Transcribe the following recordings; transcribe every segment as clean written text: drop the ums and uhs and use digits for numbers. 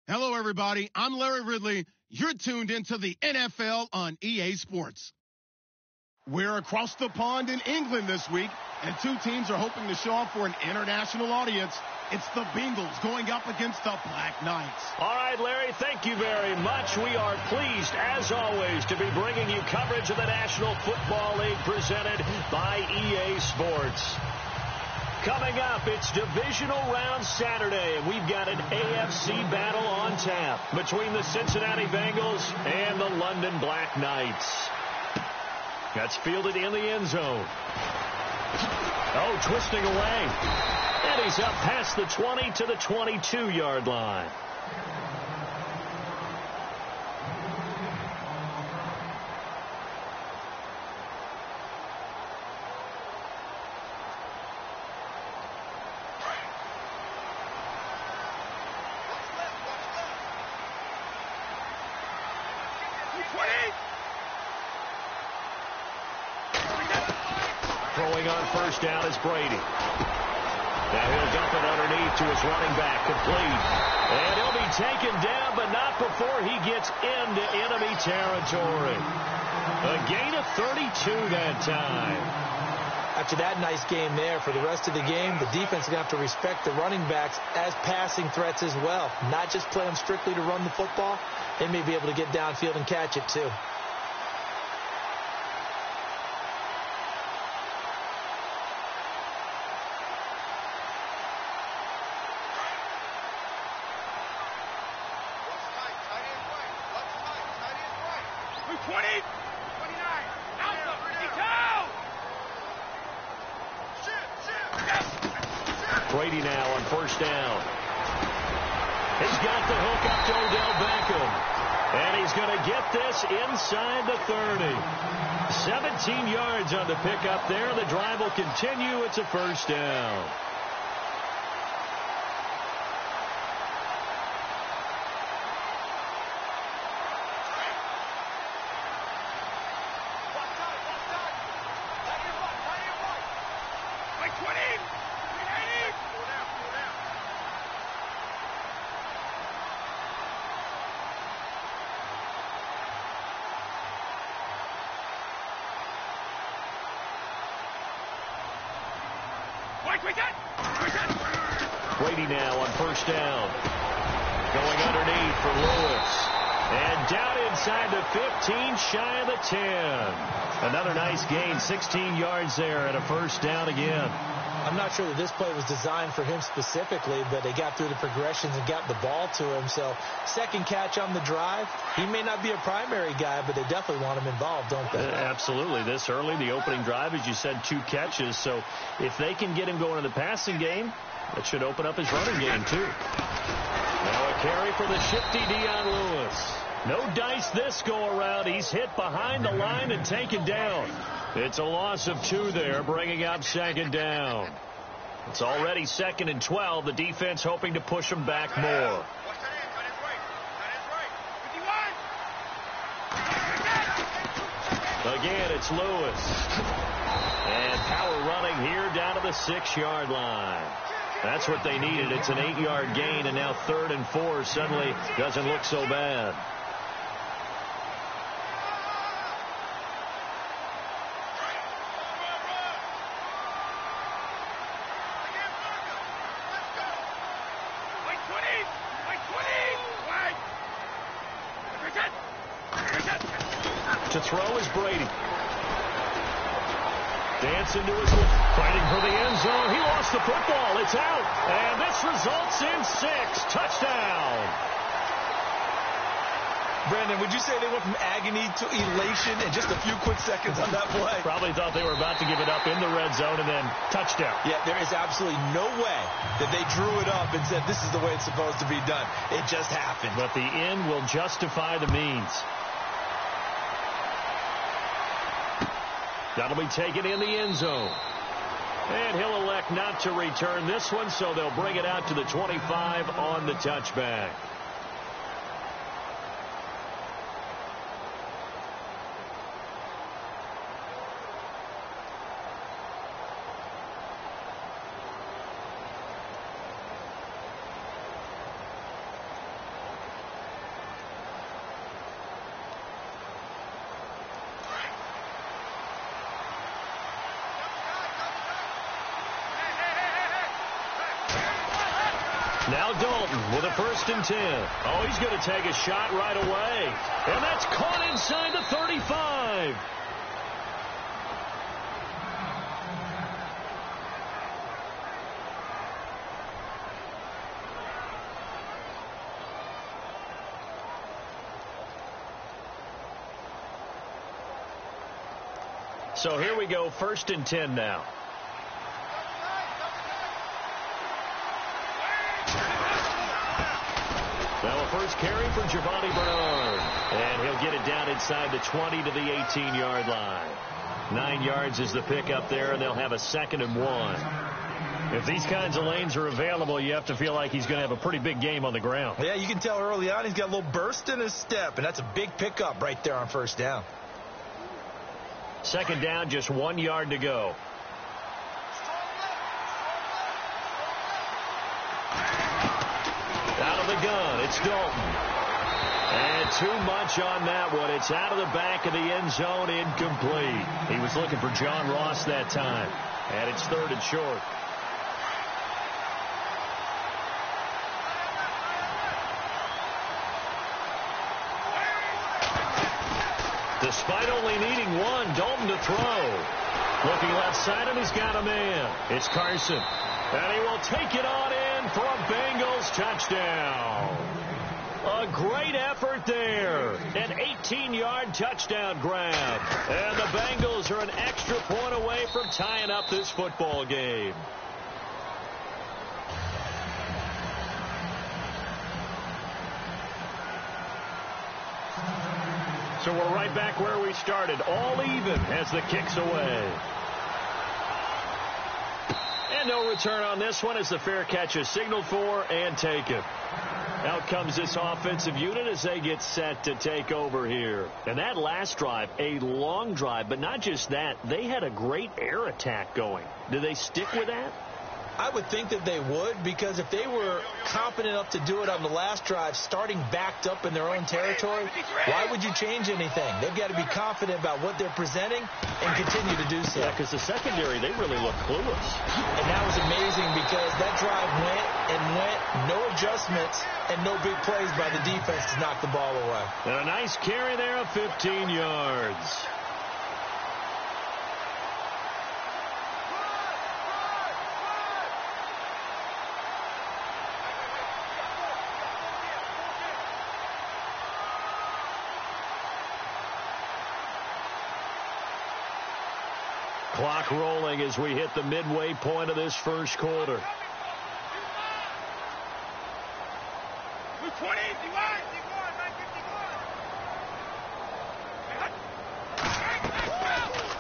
Hello, everybody. I'm Larry Ridley. You're tuned into the NFL on EA Sports. We're across the pond in England this week, and two teams are hoping to show off for an international audience. It's the Bengals going up against the Black Knights. All right, Larry, thank you very much. We are pleased, as always, to be bringing you coverage of the National Football League presented by EA Sports. Coming up, it's divisional round Saturday, and we've got an AFC battle on tap between the Cincinnati Bengals and the London Black Knights. That's fielded in the end zone. Oh, twisting away. And he's up past the 20 to the 22-yard line. Throwing on first down is Brady. Now he'll dump it underneath to his running back, complete. And he'll be taken down, but not before he gets into enemy territory. A gain of 32 that time. After that nice game there, for the rest of the game, the defense is going to have to respect the running backs as passing threats as well. Not just play them strictly to run the football. They may be able to get downfield and catch it too. Brady now on first down. He's got the hook up to Odell Beckham. And he's going to get this inside the 30. 17 yards on the pickup there. The drive will continue. It's a first down. Brady now on first down. Going underneath for Lewis. And down inside the 15, shy of the 10. Another nice gain, 16 yards there and a first down again. I'm not sure that this play was designed for him specifically, but they got through the progressions and got the ball to him. So second catch on the drive. He may not be a primary guy, but they definitely want him involved, don't they? Absolutely. This early, the opening drive, as you said, 2 catches. So if they can get him going in the passing game, that should open up his running game, too. Now a carry for the shifty Dion Lewis. No dice this go-around. He's hit behind the line and taken down. It's a loss of 2 there, bringing up second down. It's already 2nd and 12. The defense hoping to push him back more. Again, it's Lewis. And power running here down to the 6-yard line. That's what they needed. It's an 8-yard gain, and now 3rd and 4 suddenly doesn't look so bad. To throw is Brady. Dancing to his left, fighting for the end zone. He lost the football. It's out. And this results in 6. Touchdown. Brandon, would you say they went from agony to elation in just a few quick seconds on that play? Probably thought they were about to give it up in the red zone and then touchdown. Yeah, there is absolutely no way that they drew it up and said this is the way it's supposed to be done. It just happened. But the end will justify the means. That'll be taken in the end zone. And he'll elect not to return this one, so they'll bring it out to the 25 on the touchback. Now Dalton with a 1st and 10. Oh, he's going to take a shot right away. And that's caught inside the 35. So here we go, 1st and 10 now. Well, a first carry for Giovanni Bernard. And he'll get it down inside the 20 to the 18-yard line. 9 yards is the pickup there, and they'll have a 2nd and 1. If these kinds of lanes are available, you have to feel like he's going to have a pretty big game on the ground. Yeah, you can tell early on he's got a little burst in his step, and that's a big pickup right there on 1st down. 2nd down, just 1 yard to go. Out of the gun, it's Dalton. And too much on that one. It's out of the back of the end zone, incomplete. He was looking for John Ross that time. And it's 3rd and short. Despite only needing one, Dalton to throw. Looking left side, and he's got a man. It's Carson. And he will take it on in for a Bengals touchdown. A great effort there. An 18-yard touchdown grab. And the Bengals are an extra point away from tying up this football game. So we're right back where we started. All even as the kick's away. And no return on this one as the fair catch is signaled for and taken. Out comes this offensive unit as they get set to take over here. And that last drive, a long drive, but not just that. They had a great air attack going. Do they stick with that? I would think that they would, because if they were confident enough to do it on the last drive, starting backed up in their own territory, why would you change anything? They've got to be confident about what they're presenting and continue to do so. Yeah, because the secondary, they really look clueless. And that was amazing because that drive went, no adjustments, and no big plays by the defense to knock the ball away. And a nice carry there of 15 yards. Clock rolling as we hit the midway point of this first quarter.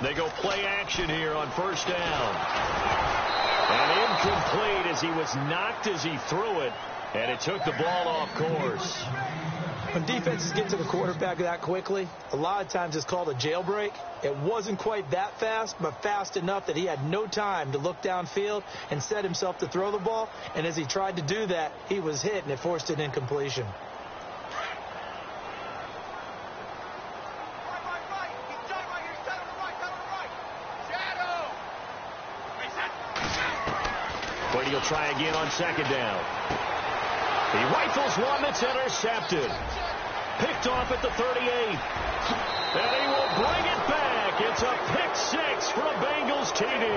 They go play action here on 1st down. And incomplete as he was knocked as he threw it, and it took the ball off course. When defenses get to the quarterback that quickly, a lot of times it's called a jailbreak. It wasn't quite that fast, but fast enough that he had no time to look downfield and set himself to throw the ball. And as he tried to do that, he was hit, and it forced an incompletion. Brady will try again on 2nd down. He rifles one that's intercepted. Picked off at the 38. And he will bring it back. It's a pick 6 for a Bengals TD.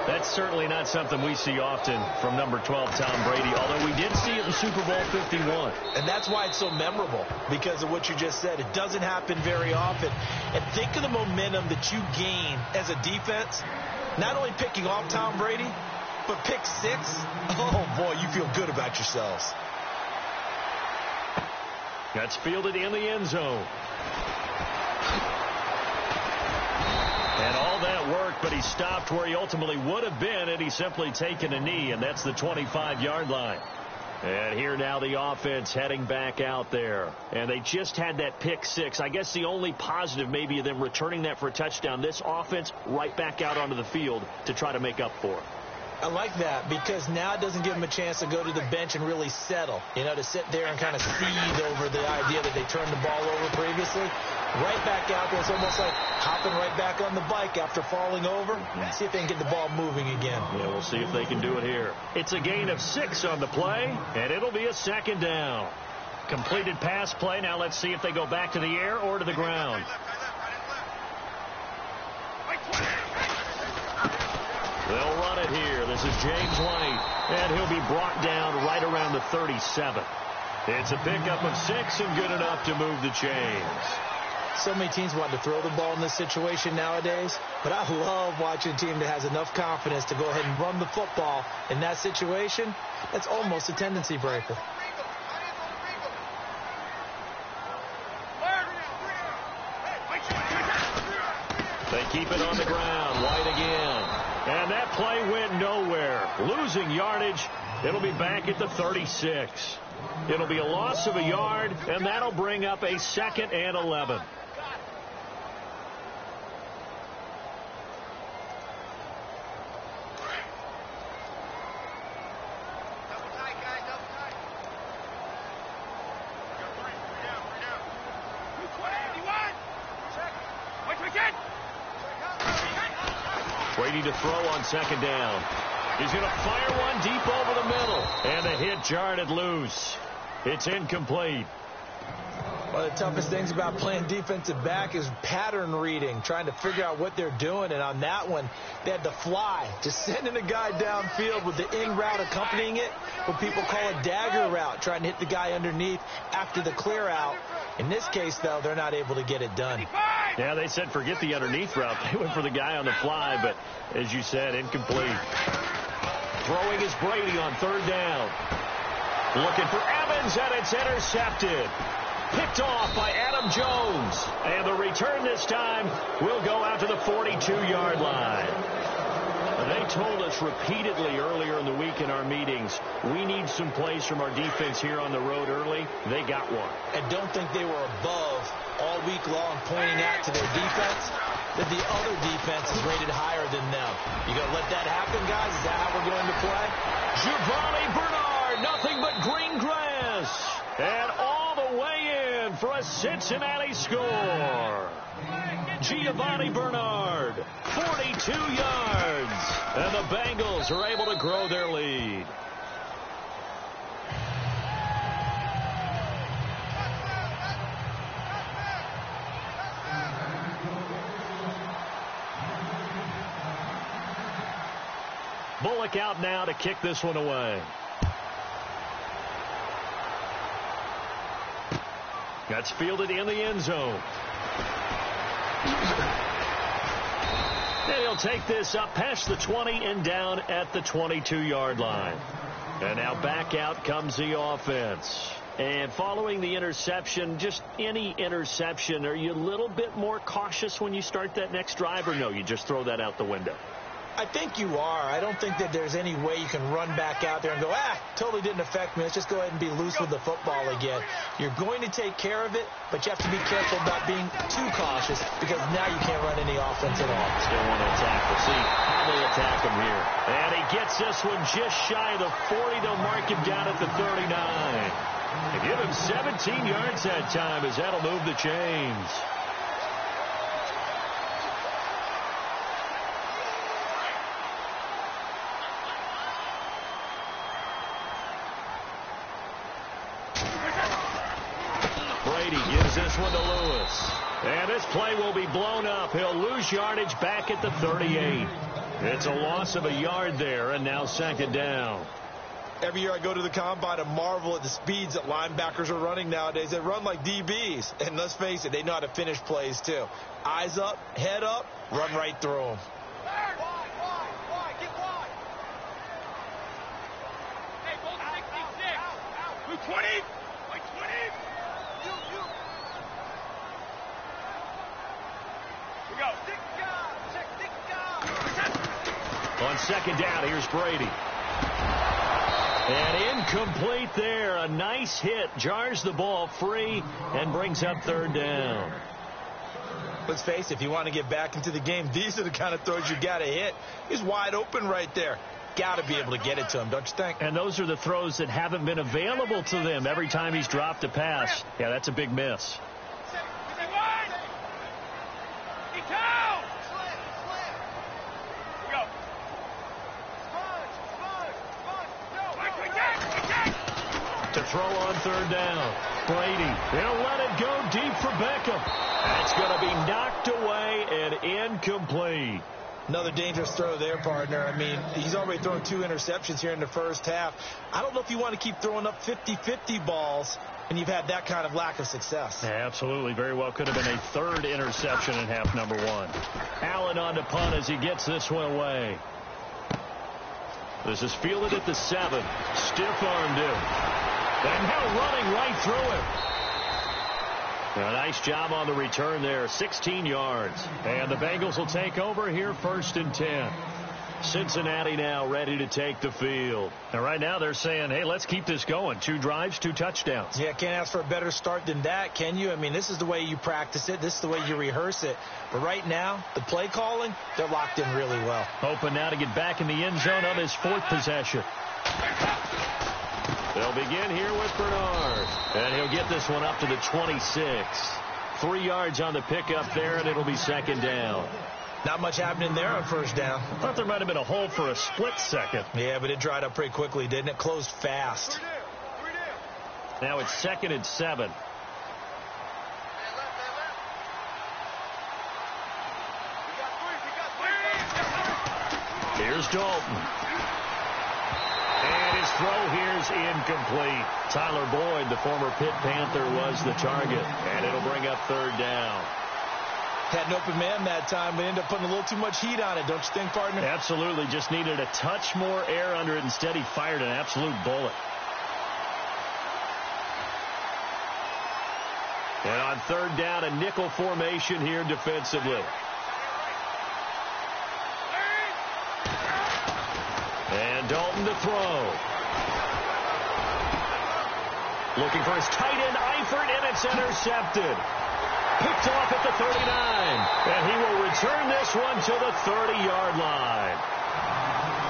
That's certainly not something we see often from number 12, Tom Brady, although we did see it in Super Bowl 51. And that's why it's so memorable, because of what you just said. It doesn't happen very often. And think of the momentum that you gain as a defense, not only picking off Tom Brady, but pick 6. Oh, boy, you feel good about yourselves. That's fielded in the end zone. And all that worked, but he stopped where he ultimately would have been, and he's simply taken a knee, and that's the 25-yard line. And here now the offense heading back out there. And they just had that pick 6. I guess the only positive maybe of them returning that for a touchdown. This offense right back out onto the field to try to make up for it. I like that because now it doesn't give them a chance to go to the bench and really settle, to sit there and kind of seethe over the idea that they turned the ball over previously. Right back out there. It's almost like hopping right back on the bike after falling over. See if they can get the ball moving again. Yeah, we'll see if they can do it here. It's a gain of 6 on the play, and it'll be a second down. Completed pass play. Now let's see if they go back to the air or to the ground. They'll run it here. This is James White, and he'll be brought down right around the 37. It's a pickup of 6 and good enough to move the chains. So many teams want to throw the ball in this situation nowadays, but I love watching a team that has enough confidence to go ahead and run the football in that situation. That's almost a tendency breaker. They keep it on the ground. White again. And that play went nowhere. Losing yardage. It'll be back at the 36. It'll be a loss of a yard, and that'll bring up a 2nd and 11. Brady to throw on 2nd down. He's going to fire one deep over the middle. And the hit jarred it loose. It's incomplete. One of the toughest things about playing defensive back is pattern reading, trying to figure out what they're doing. And on that one, they had to fly, just sending a guy downfield with the in route accompanying it, what people call a dagger route, trying to hit the guy underneath after the clear out. In this case, though, they're not able to get it done. Yeah, they said forget the underneath route. They went for the guy on the fly, but as you said, incomplete. Throwing is Brady on 3rd down. Looking for Evans, and it's intercepted. Picked off by Adam Jones. And the return this time will go out to the 42-yard line. They told us repeatedly earlier in the week in our meetings, we need some plays from our defense here on the road early. They got one. I don't think they were above all week long pointing out to their defense that the other defense is rated higher than them. You going to let that happen, guys? Is that how we're going to play? Giovanni Bernard, nothing but green grass. And all the way in for a Cincinnati score. Giovanni Bernard, 42 yards. And the Bengals are able to grow their lead. Bullock out now to kick this one away. That's fielded in the end zone. And he'll take this up past the 20 and down at the 22-yard line. And now back out comes the offense. And following the interception, just any interception, are you a little bit more cautious when you start that next drive, or no, you just throw that out the window? I think you are. I don't think that there's any way you can run back out there and go, totally didn't affect me. Let's just go ahead and be loose with the football again. You're going to take care of it, but you have to be careful about being too cautious because now you can't run any offense at all. Still want to attack. We'll see how they attack him here. And he gets this one just shy of the 40. They'll mark him down at the 39. They give him 17 yards that time as that'll move the chains. Gives this one to Lewis. And this play will be blown up. He'll lose yardage back at the 38. It's a loss of a yard there, and now 2nd down. Every year I go to the combine and marvel at the speeds that linebackers are running nowadays. They run like DBs. And let's face it, they know how to finish plays too. Eyes up, head up, run right through them. Get wide. Hey, go 66. Blue 20. White 20. Go. On 2nd down, here's Brady. And incomplete there. A nice hit. Jars the ball free and brings up 3rd down. Let's face it, if you want to get back into the game, these are the kind of throws you got to hit. He's wide open right there. got to be able to get it to him, don't you think? And those are the throws that haven't been available to them every time he's dropped a pass. Yeah, that's a big miss. To throw on third down. Brady, he'll let it go deep for Beckham. That's going to be knocked away and incomplete. Another dangerous throw there, partner. I mean, he's already thrown 2 interceptions here in the first half. I don't know if you want to keep throwing up 50-50 balls and you've had that kind of lack of success. Yeah, absolutely. Very well could have been a 3rd interception in half number 1. Allen on to punt as he gets this one away. This is fielded at the 7. Stiff-armed him. And now running right through him. A nice job on the return there. 16 yards. And the Bengals will take over here 1st and 10. Cincinnati now ready to take the field. And right now they're saying, hey, let's keep this going. 2 drives, 2 touchdowns. Yeah, can't ask for a better start than that, can you? I mean, this is the way you practice it. This is the way you rehearse it. But right now, the play calling, they're locked in really well. Hoping now to get back in the end zone on his 4th possession. They'll begin here with Bernard. And he'll get this one up to the 26. 3 yards on the pickup there, and it'll be 2nd down. Not much happening there on 1st down. Thought there might have been a hole for a split second. Yeah, but it dried up pretty quickly, didn't it? Closed fast. Now it's 2nd and 7. Here's Dalton. And his throw here's incomplete. Tyler Boyd, the former Pitt Panther, was the target. And it'll bring up 3rd down. Had an open man that time, but ended up putting a little too much heat on it, don't you think, partner? Absolutely. Just needed a touch more air under it. Instead, he fired an absolute bullet. And on 3rd down, a nickel formation here defensively. And Dalton to throw. Looking for his tight end, Eifert, and it's intercepted. Picked off at the 39. And he will return this one to the 30-yard line.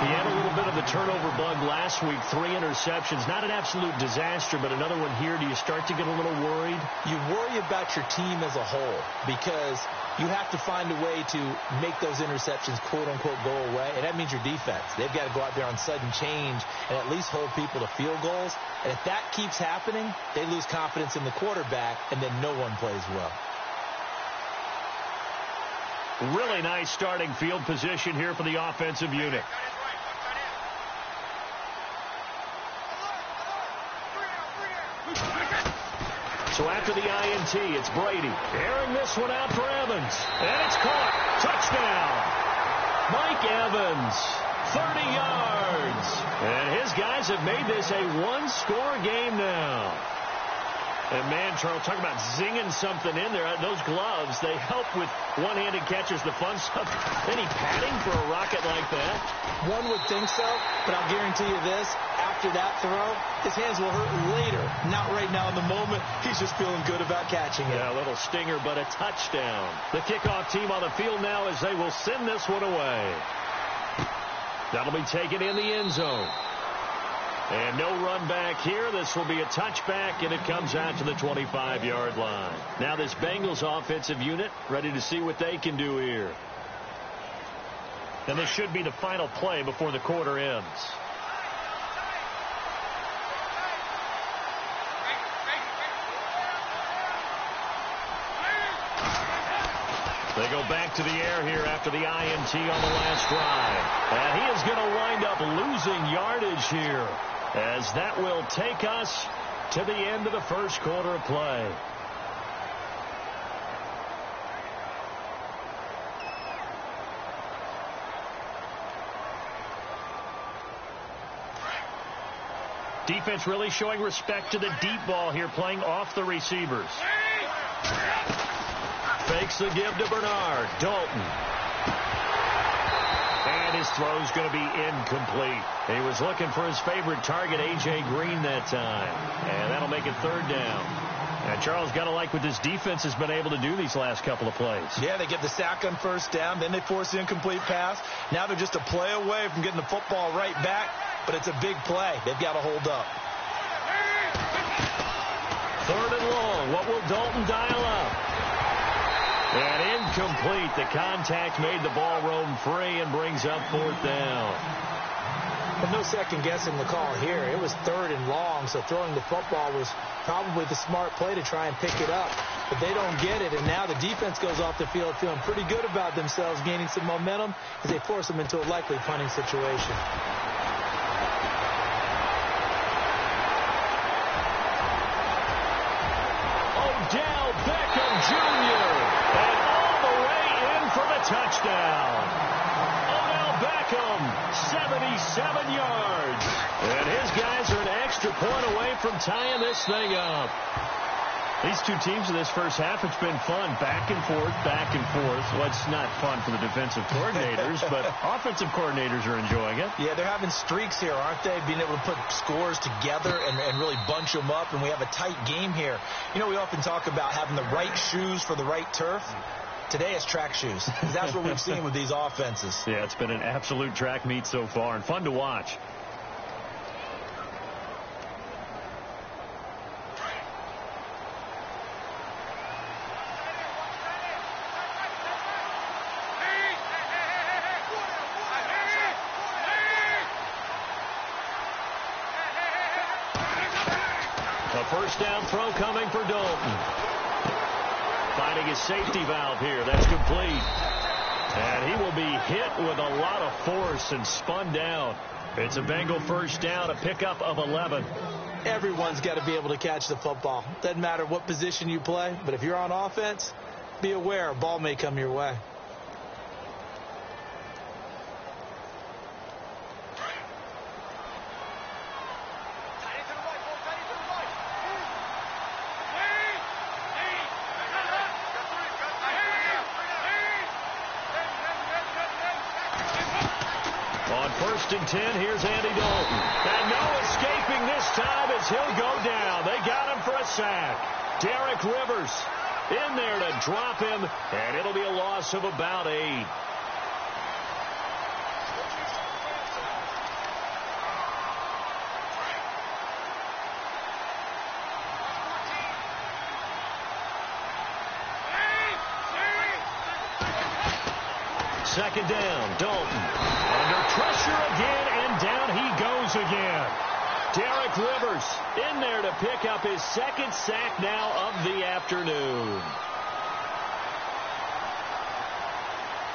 He had a little bit of the turnover bug last week. 3 interceptions. Not an absolute disaster, but another one here. Do you start to get a little worried? You worry about your team as a whole because you have to find a way to make those interceptions, quote-unquote, go away. And that means your defense. They've got to go out there on sudden change and at least hold people to field goals. And if that keeps happening, they lose confidence in the quarterback, and then no one plays well. Really nice starting field position here for the offensive unit. So after the INT, it's Brady. Airing this one out for Evans. And it's caught. Touchdown. Mike Evans. 30 yards. And his guys have made this a 1-score game now. And, man, Charles, talk about zinging something in there. Those gloves, they help with one-handed catches, the fun stuff. Any padding for a rocket like that? One would think so, but I'll guarantee you this. After that throw, his hands will hurt later. Not right now in the moment. He's just feeling good about catching it. Yeah, a little stinger, but a touchdown. The kickoff team on the field now as they will send this one away. That'll be taken in the end zone. And no run back here. This will be a touchback, and it comes out to the 25-yard line. Now this Bengals offensive unit ready to see what they can do here. And this should be the final play before the quarter ends. They go back to the air here after the INT on the last drive. And he is going to wind up losing yardage here, as that will take us to the end of the first quarter of play. Defense really showing respect to the deep ball here, playing off the receivers. Fakes the give to Bernard. Dalton. And his throw's going to be incomplete. He was looking for his favorite target, A.J. Green, that time. And that'll make it 3rd down. And Charles, got to like what this defense has been able to do these last couple of plays. Yeah, they get the sack on first down, then they force the incomplete pass. Now they're just a play away from getting the football right back, but it's a big play. They've got to hold up. 3rd and long. What will Dalton dial up? And incomplete. The contact made the ball roam free and brings up 4th down. But no second guessing the call here. It was 3rd and long, so throwing the football was probably the smart play to try and pick it up. But they don't get it, and now the defense goes off the field feeling pretty good about themselves, gaining some momentum as they force them into a likely punting situation. Odell Beckham Jr. and all the way in for the touchdown. Odell Beckham, 77 yards. And his guys are an extra point away from tying this thing up. These two teams in this first half, it's been fun. Back and forth, back and forth. Well, it's not fun for the defensive coordinators, but offensive coordinators are enjoying it. Yeah, they're having streaks here, aren't they? Being able to put scores together and really bunch them up, and we have a tight game here. You know, we often talk about having the right shoes for the right turf. Today it's track shoes. That's what we've seen with these offenses. Yeah, it's been an absolute track meet so far and fun to watch. A first down throw coming for Dalton. Finding his safety valve here. That's complete. And he will be hit with a lot of force and spun down. It's a Bengal first down, a pickup of 11. Everyone's got to be able to catch the football. Doesn't matter what position you play, but if you're on offense, be aware a ball may come your way. On 1st and 10, here's Andy Dalton. And no escaping this time as he'll go down. They got him for a sack. Derek Rivers in there to drop him, and it'll be a loss of about 8. Second down, Dalton. Under pressure again, and down he goes again. Derek Rivers in there to pick up his 2nd sack now of the afternoon.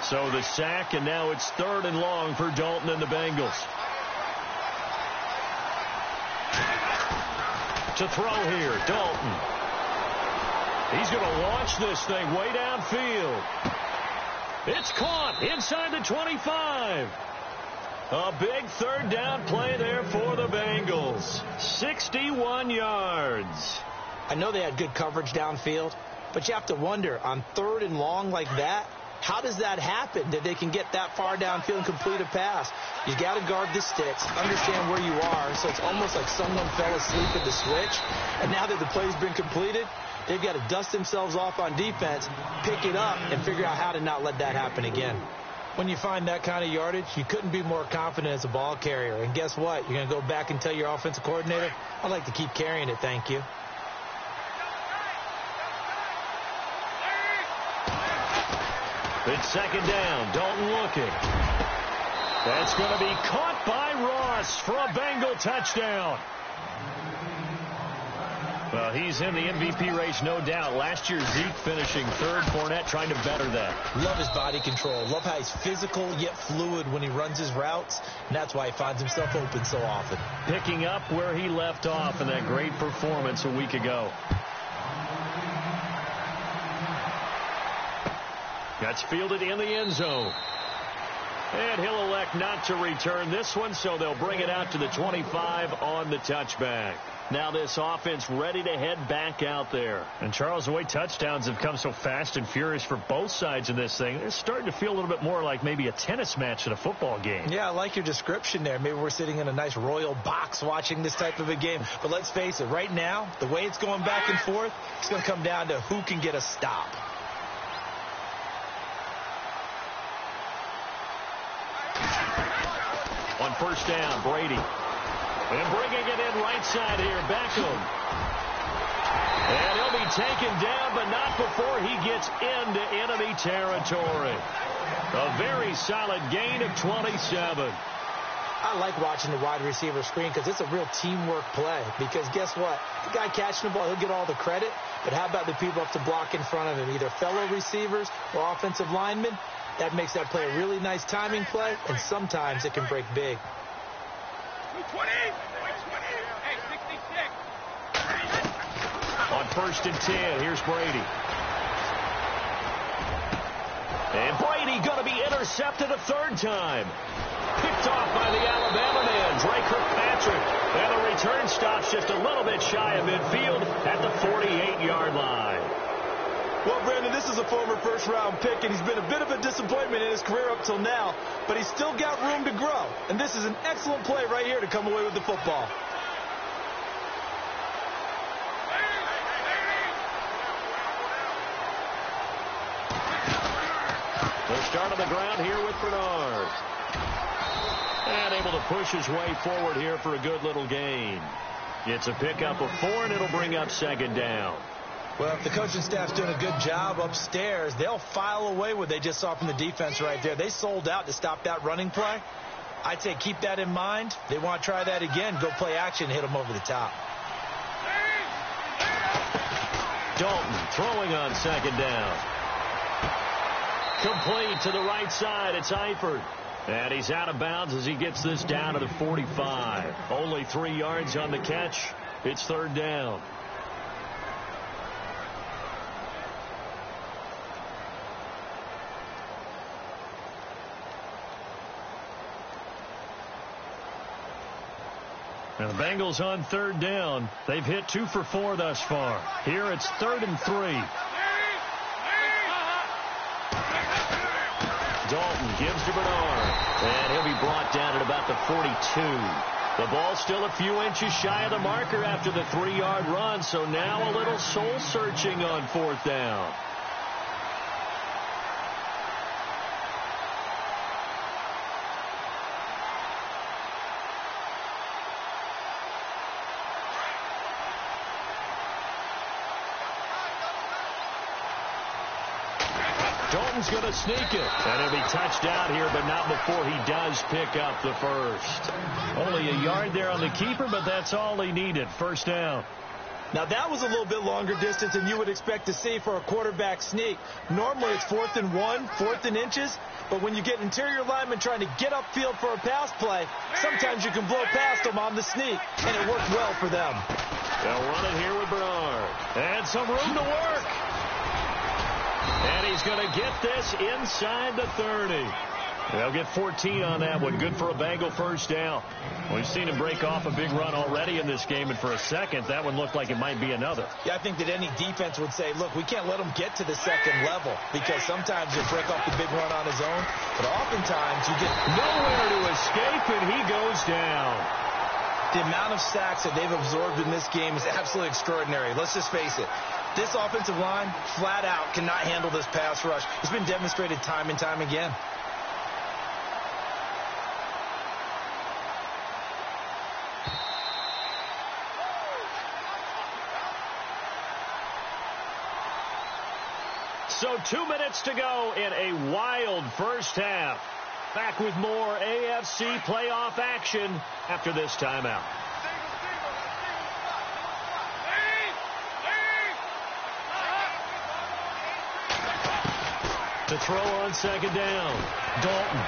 So the sack, and now it's 3rd and long for Dalton and the Bengals. To throw here, Dalton. He's going to launch this thing way downfield. It's caught inside the 25. A big 3rd down play there for the Bengals. 61 yards. I know they had good coverage downfield, but you have to wonder, on 3rd and long like that, how does that happen that they can get that far downfield and complete a pass? You got to guard the sticks, understand where you are, so it's almost like someone fell asleep at the switch, and now that the play's been completed, they've got to dust themselves off on defense, pick it up, and figure out how to not let that happen again. When you find that kind of yardage, you couldn't be more confident as a ball carrier. And guess what? You're going to go back and tell your offensive coordinator, I'd like to keep carrying it, thank you. It's 2nd down. Dalton looking. That's going to be caught by Ross for a Bengal touchdown. Well, he's in the MVP race, no doubt. Last year, Zeke finishing 3rd. Fournette trying to better that. Love his body control. Love how he's physical yet fluid when he runs his routes. And that's why he finds himself open so often. Picking up where he left off in that great performance a week ago. That's fielded in the end zone. And he'll elect not to return this one, so they'll bring it out to the 25 on the touchback. Now this offense ready to head back out there. And, Charles, the way touchdowns have come so fast and furious for both sides of this thing, it's starting to feel a little bit more like maybe a tennis match at a football game. Yeah, I like your description there. Maybe we're sitting in a nice royal box watching this type of a game. But let's face it, right now, the way it's going back and forth, it's going to come down to who can get a stop. On first down, Brady. And bringing it in right side here, Beckham. And he'll be taken down, but not before he gets into enemy territory. A very solid gain of 27. I like watching the wide receiver screen because it's a real teamwork play. Because guess what? The guy catching the ball, he'll get all the credit. But how about the people up to block in front of him, either fellow receivers or offensive linemen? That makes that play a really nice timing play, and sometimes it can break big. 20! Hey, 66! On first and 10, here's Brady. And Brady going to be intercepted a third time. Picked off by the Alabama man, Drake Kirkpatrick. And the return stops just a little bit shy of midfield at the 48-yard line. Well, Brandon, this is a former first-round pick, and he's been a bit of a disappointment in his career up till now, but he's still got room to grow. And this is an excellent play right here to come away with the football. They'll start on the ground here with Bernard. And able to push his way forward here for a good little gain. It's a pickup of 4, and it'll bring up second down. Well, if the coaching staff's doing a good job upstairs, they'll file away what they just saw from the defense right there. They sold out to stop that running play. I'd say keep that in mind. They want to try that again. Go play action, hit them over the top. Dalton throwing on second down. Complete to the right side. It's Eifert. And he's out of bounds as he gets this down to the 45. Only 3 yards on the catch. It's third down. And the Bengals on third down. They've hit 2 for 4 thus far. Here it's 3rd and 3. Dalton gives to Bernard. And he'll be brought down at about the 42. The ball still a few inches shy of the marker after the 3-yard run. So now a little soul searching on 4th down. Dalton's going to sneak it. And he'll be touched out here, but not before he does pick up the first. Only a yard there on the keeper, but that's all he needed. First down. Now, that was a little bit longer distance than you would expect to see for a quarterback sneak. Normally, it's 4th and 1, 4th and inches. But when you get interior linemen trying to get upfield for a pass play, sometimes you can blow past them on the sneak, and it worked well for them. They'll run it here with Bernard. And some room to work. And he's going to get this inside the 30. They'll get 14 on that one. Good for a Bengal first down. We've seen him break off a big run already in this game, and for a second, that one looked like it might be another. Yeah, I think that any defense would say, look, we can't let him get to the second level, because sometimes he'll break off the big run on his own, but oftentimes you get nowhere to escape, and he goes down. The amount of sacks that they've absorbed in this game is absolutely extraordinary. Let's just face it. This offensive line, flat out, cannot handle this pass rush. It's been demonstrated time and time again. So 2 minutes to go in a wild first half. Back with more AFC playoff action after this timeout. To throw on second down, Dalton.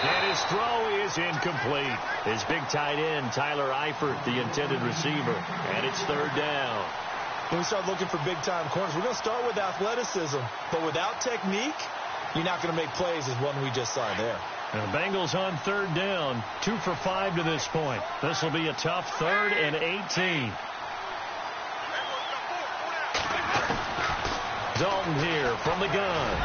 And his throw is incomplete. His big tight end, Tyler Eifert, the intended receiver. And it's third down. When we start looking for big-time corners, we're going to start with athleticism. But without technique, you're not going to make plays as one we just saw there. And the Bengals on third down, 2 for 5 to this point. This will be a tough 3rd and 18. Dalton here from the gun.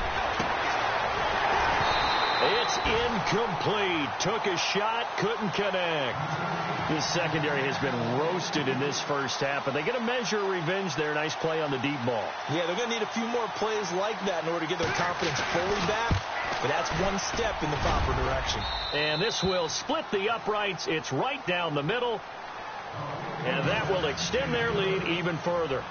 It's incomplete. Took a shot, couldn't connect. This secondary has been roasted in this first half, but they get a measure of revenge there. Nice play on the deep ball. Yeah, they're going to need a few more plays like that in order to get their confidence fully back, but that's one step in the proper direction. And this will split the uprights. It's right down the middle, and that will extend their lead even further.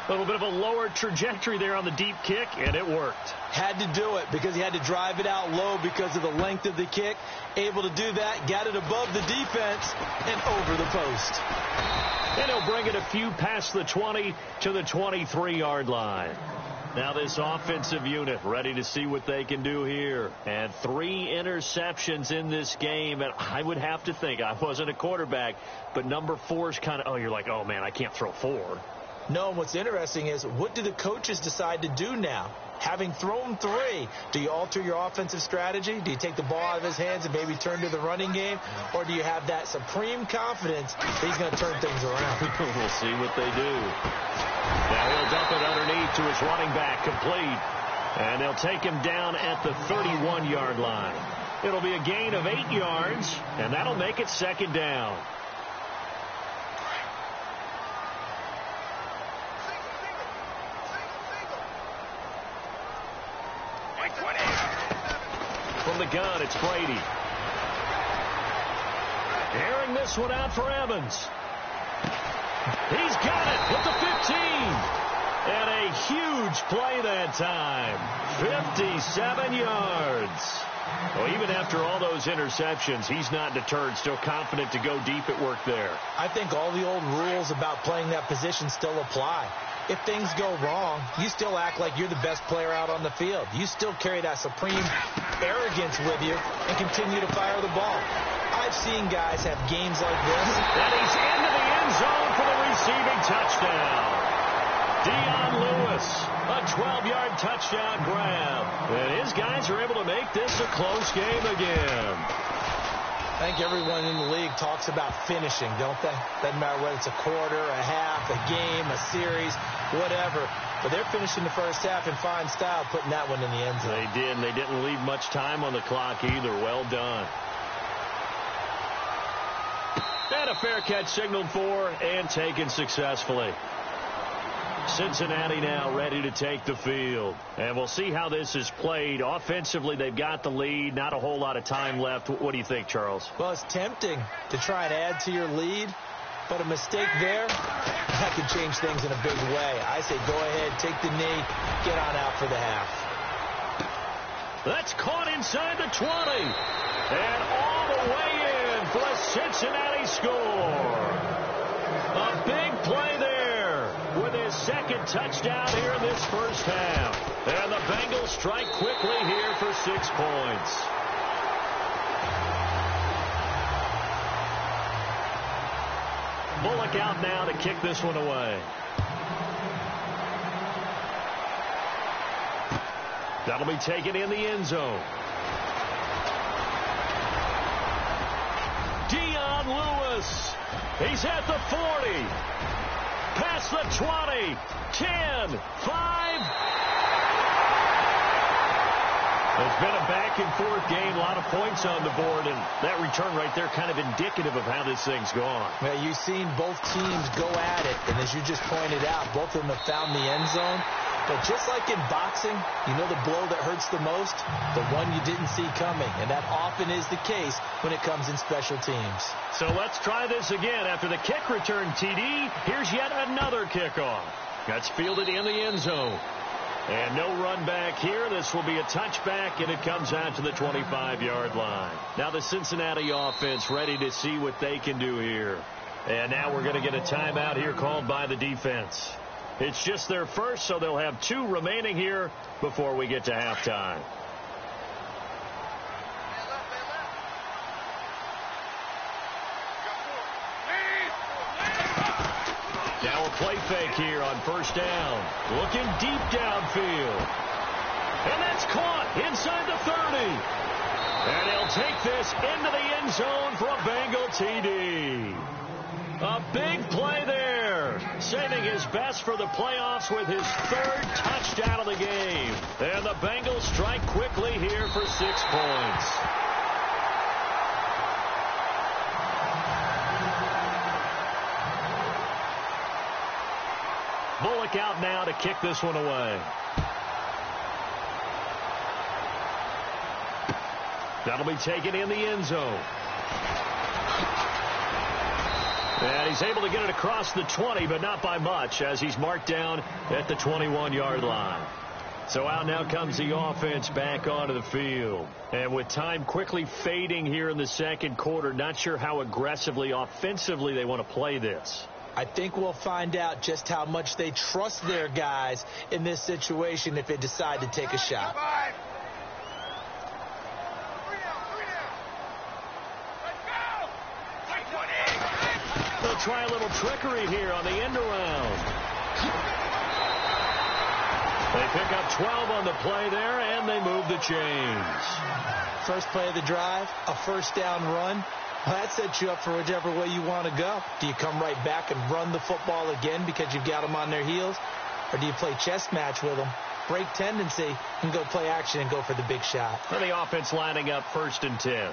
A little bit of a lower trajectory there on the deep kick, and it worked. Had to do it because he had to drive it out low because of the length of the kick. Able to do that, got it above the defense, and over the post. And he'll bring it a few past the 20 to the 23-yard line. Now this offensive unit ready to see what they can do here. And 3 interceptions in this game. And I would have to think, I wasn't a quarterback, but number 4 is kind of, you're like, oh, man, I can't throw 4. No, and what's interesting is what do the coaches decide to do now? Having thrown 3, do you alter your offensive strategy? Do you take the ball out of his hands and maybe turn to the running game? Or do you have that supreme confidence that he's going to turn things around? We'll see what they do. Now he'll dump it underneath to his running back, complete. And they'll take him down at the 31-yard line. It'll be a gain of 8 yards, and that'll make it 2nd down. From the gun, it's Brady. Airing this one out for Evans. He's got it at the 15. And a huge play that time. 57 yards. Well, even after all those interceptions, he's not deterred, still confident to go deep at work there. I think all the old rules about playing that position still apply. If things go wrong, you still act like you're the best player out on the field. You still carry that supreme arrogance with you and continue to fire the ball. I've seen guys have games like this. And he's into the end zone for the receiving touchdown. Dion Lewis, a 12-yard touchdown grab. And his guys are able to make this a close game again. I think everyone in the league talks about finishing, don't they? Doesn't matter whether it's a quarter, a half, a game, a series, whatever. But they're finishing the first half in fine style, putting that one in the end zone. They did, and they didn't leave much time on the clock either. Well done. And a fair catch signaled for and taken successfully. Cincinnati now ready to take the field. And we'll see how this is played. Offensively, they've got the lead. Not a whole lot of time left. What do you think, Charles? Well, it's tempting to try and add to your lead, but a mistake there, that could change things in a big way. I say go ahead, take the knee, get on out for the half. That's caught inside the 20. And all the way in for a Cincinnati score. A big play there with his 2nd touchdown here in this first half. And the Bengals strike quickly here for 6 points. Bullock out now to kick this one away. That'll be taken in the end zone. Dion Lewis. He's at the 40. Past the 20. 10. 5. It's been a back-and-forth game, a lot of points on the board, and that return right there kind of indicative of how this thing's gone. Well, you've seen both teams go at it, and as you just pointed out, both of them have found the end zone. But just like in boxing, you know the blow that hurts the most? The one you didn't see coming, and that often is the case when it comes in special teams. So let's try this again. After the kick return, TD, here's yet another kickoff. That's fielded in the end zone. And no run back here. This will be a touchback, and it comes out to the 25-yard line. Now the Cincinnati offense ready to see what they can do here. And now we're going to get a timeout here called by the defense. It's just their first, so they'll have 2 remaining here before we get to halftime. Now a play fake here on first down. Looking deep downfield. And that's caught inside the 30. And he'll take this into the end zone for a Bengal TD. A big play there, saving his best for the playoffs with his third touchdown of the game. And the Bengals strike quickly here for 6 points. Bullock out now to kick this one away. That'll be taken in the end zone. And he's able to get it across the 20, but not by much, as he's marked down at the 21-yard line. So out now comes the offense back onto the field. And with time quickly fading here in the second quarter, not sure how aggressively, offensively they want to play this. I think we'll find out just how much they trust their guys in this situation if they decide to take a shot. They'll try a little trickery here on the end around. They pick up 12 on the play there, and they move the chains. First play of the drive, a first down run. Well, that sets you up for whichever way you want to go. Do you come right back and run the football again because you've got them on their heels? Or do you play chess match with them, break tendency, and go play action and go for the big shot? And the offense lining up 1st and 10.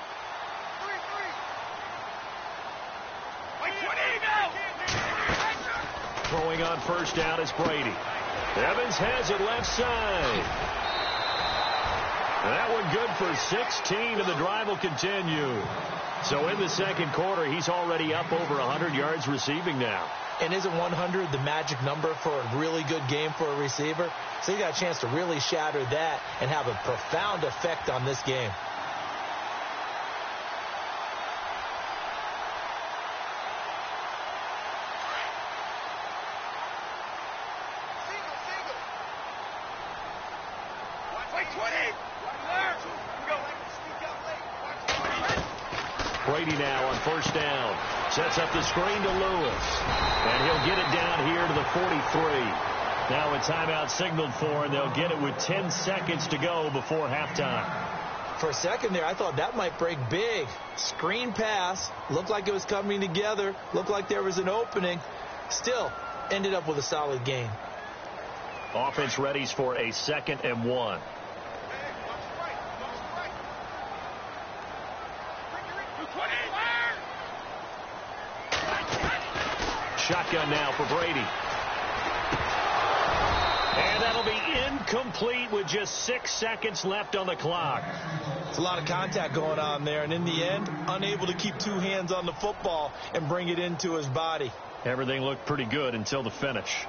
Throwing on first down is Brady. Evans has it left side. That one good for 16, and the drive will continue. So in the second quarter, he's already up over 100 yards receiving now. And isn't 100 the magic number for a really good game for a receiver? So you got a chance to really shatter that and have a profound effect on this game. Brady now on first down. Sets up the screen to Lewis. And he'll get it down here to the 43. Now a timeout signaled for, and they'll get it with 10 seconds to go before halftime. For a second there, I thought that might break big. Screen pass. Looked like it was coming together. Looked like there was an opening. Still, ended up with a solid game. Offense readies for a 2nd and 1. Shotgun now for Brady. And that'll be incomplete with just 6 seconds left on the clock. It's a lot of contact going on there, and in the end, unable to keep 2 hands on the football and bring it into his body. Everything looked pretty good until the finish.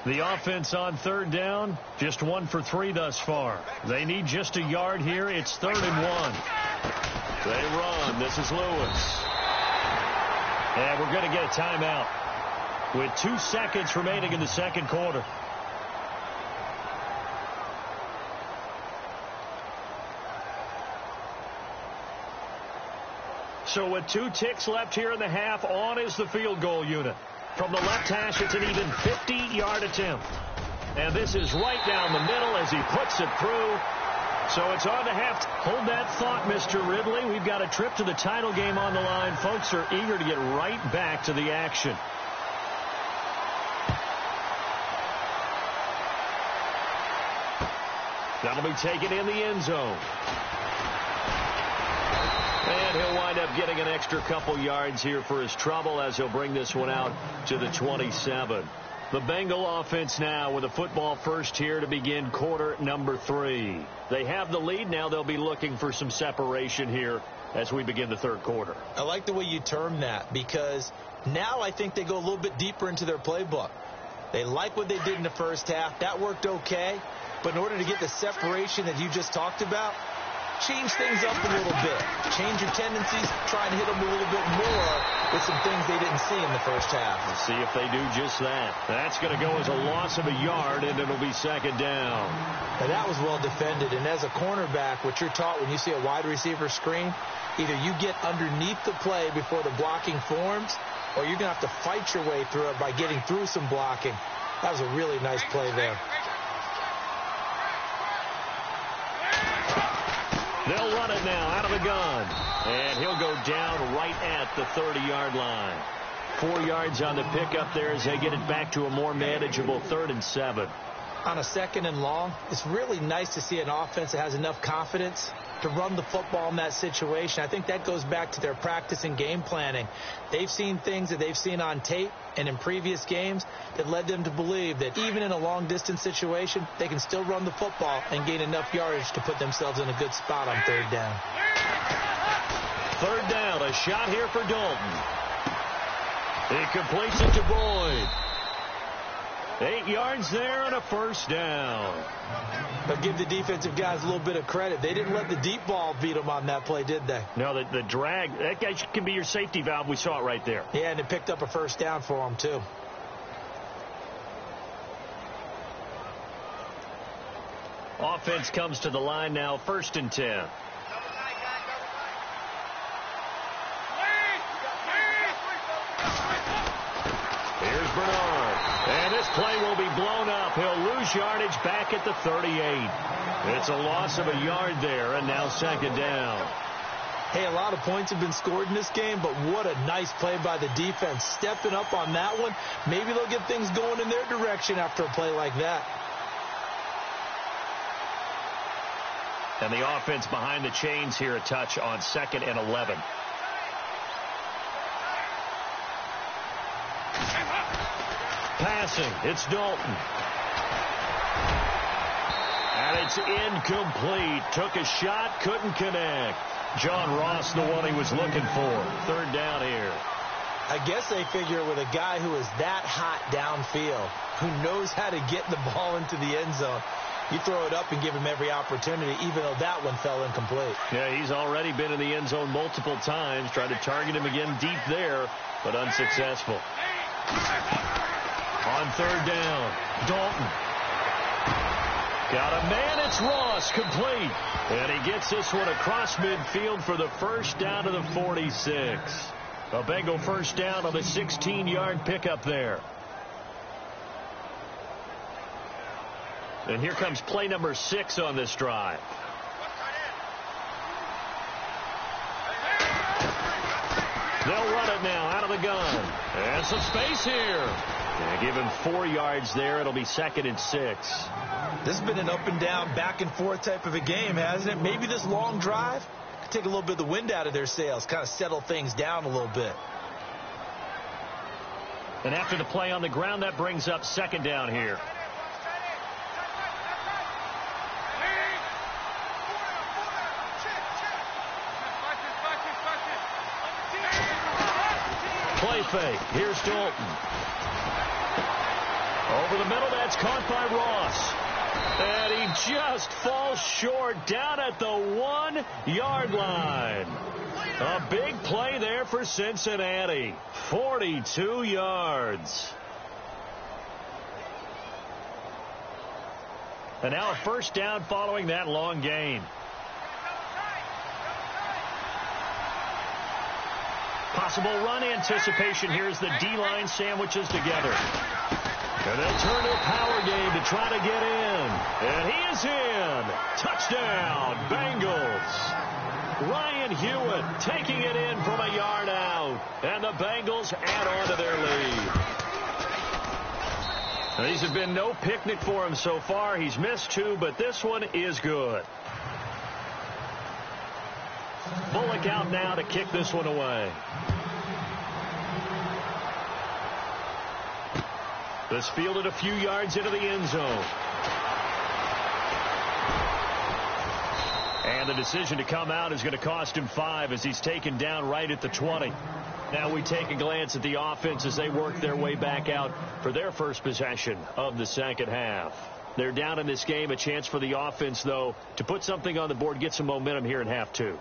The offense on 3rd down, just 1 for 3 thus far. They need just a yard here. It's 3rd and 1. They run. This is Lewis. And we're going to get a timeout with 2 seconds remaining in the second quarter. So with 2 ticks left here in the half, on is the field goal unit. From the left hash, it's an even 50-yard attempt. And this is right down the middle as he puts it through. So it's on to half. Hold that thought, Mr. Ridley. We've got a trip to the title game on the line. Folks are eager to get right back to the action. That'll be taken in the end zone. And he'll wind up getting an extra couple yards here for his trouble as he'll bring this one out to the 27. The Bengal offense now with a football first here to begin quarter number 3. They have the lead. Now they'll be looking for some separation here as we begin the third quarter. I like the way you term that, because now I think they go a little bit deeper into their playbook. They like what they did in the first half. That worked okay. But in order to get the separation that you just talked about, change things up a little bit. Change your tendencies, try and hit them a little bit more with some things they didn't see in the first half. Let's see if they do just that. That's going to go as a loss of a yard, and it'll be second down. Now, that was well defended, and as a cornerback, what you're taught when you see a wide receiver screen, either you get underneath the play before the blocking forms, or you're going to have to fight your way through it by getting through some blocking. That was a really nice play there. They'll run it now out of the gun. And he'll go down right at the 30-yard line. 4 yards on the pickup there as they get it back to a more manageable 3rd and 7. On a 2nd and long, it's really nice to see an offense that has enough confidence to run the football in that situation. I think that goes back to their practice and game planning. They've seen things that they've seen on tape and in previous games that led them to believe that even in a long-distance situation, they can still run the football and gain enough yardage to put themselves in a good spot on 3rd down. 3rd down, a shot here for Dalton. He completes it to Boyd. 8 yards there and a 1st down. But give the defensive guys a little bit of credit. They didn't let the deep ball beat them on that play, did they? No, the drag, that guy can be your safety valve. We saw it right there. Yeah, and it picked up a 1st down for them, too. Offense comes to the line now, 1st and 10. Here's Bernard. And this play will be blown up. He'll lose yardage back at the 38. It's a loss of a yard there, and now 2nd down. Hey, a lot of points have been scored in this game, but what a nice play by the defense. Stepping up on that one, maybe they'll get things going in their direction after a play like that. And the offense behind the chains here a touch on 2nd and 11. Passing, it's Dalton. And it's incomplete. Took a shot, couldn't connect. John Ross, the one he was looking for. 3rd down here. I guess they figure with a guy who is that hot downfield, who knows how to get the ball into the end zone, you throw it up and give him every opportunity, even though that one fell incomplete. Yeah, he's already been in the end zone multiple times. Tried to target him again deep there, but unsuccessful. On 3rd down, Dalton. Got a man, it's Ross, complete. And he gets this one across midfield for the 1st down to the 46. A Bengal 1st down on the 16-yard pickup there. And here comes play number 6 on this drive. They'll run it now out of the gun. And some space here. And give him 4 yards there. It'll be 2nd and 6. This has been an up and down, back and forth type of a game, hasn't it? Maybe this long drive could take a little bit of the wind out of their sails, kind of settle things down a little bit. And after the play on the ground, that brings up 2nd down here. Play fake. Here's Dalton. Over the middle, that's caught by Ross. And he just falls short down at the 1-yard line. A big play there for Cincinnati. 42 yards. And now a 1st down following that long gain. Possible run anticipation here as the D-line sandwiches together. And they'll turn to a power game to try to get in. And he is in. Touchdown, Bengals. Ryan Hewitt taking it in from a yard out. And the Bengals add on to their lead. Now, these have been no picnic for him so far. He's missed 2, but this one is good. Bullock out now to kick this one away. This fielded a few yards into the end zone. And the decision to come out is going to cost him 5 as he's taken down right at the 20. Now we take a glance at the offense as they work their way back out for their first possession of the second half. They're down in this game. A chance for the offense, though, to put something on the board, get some momentum here in half two.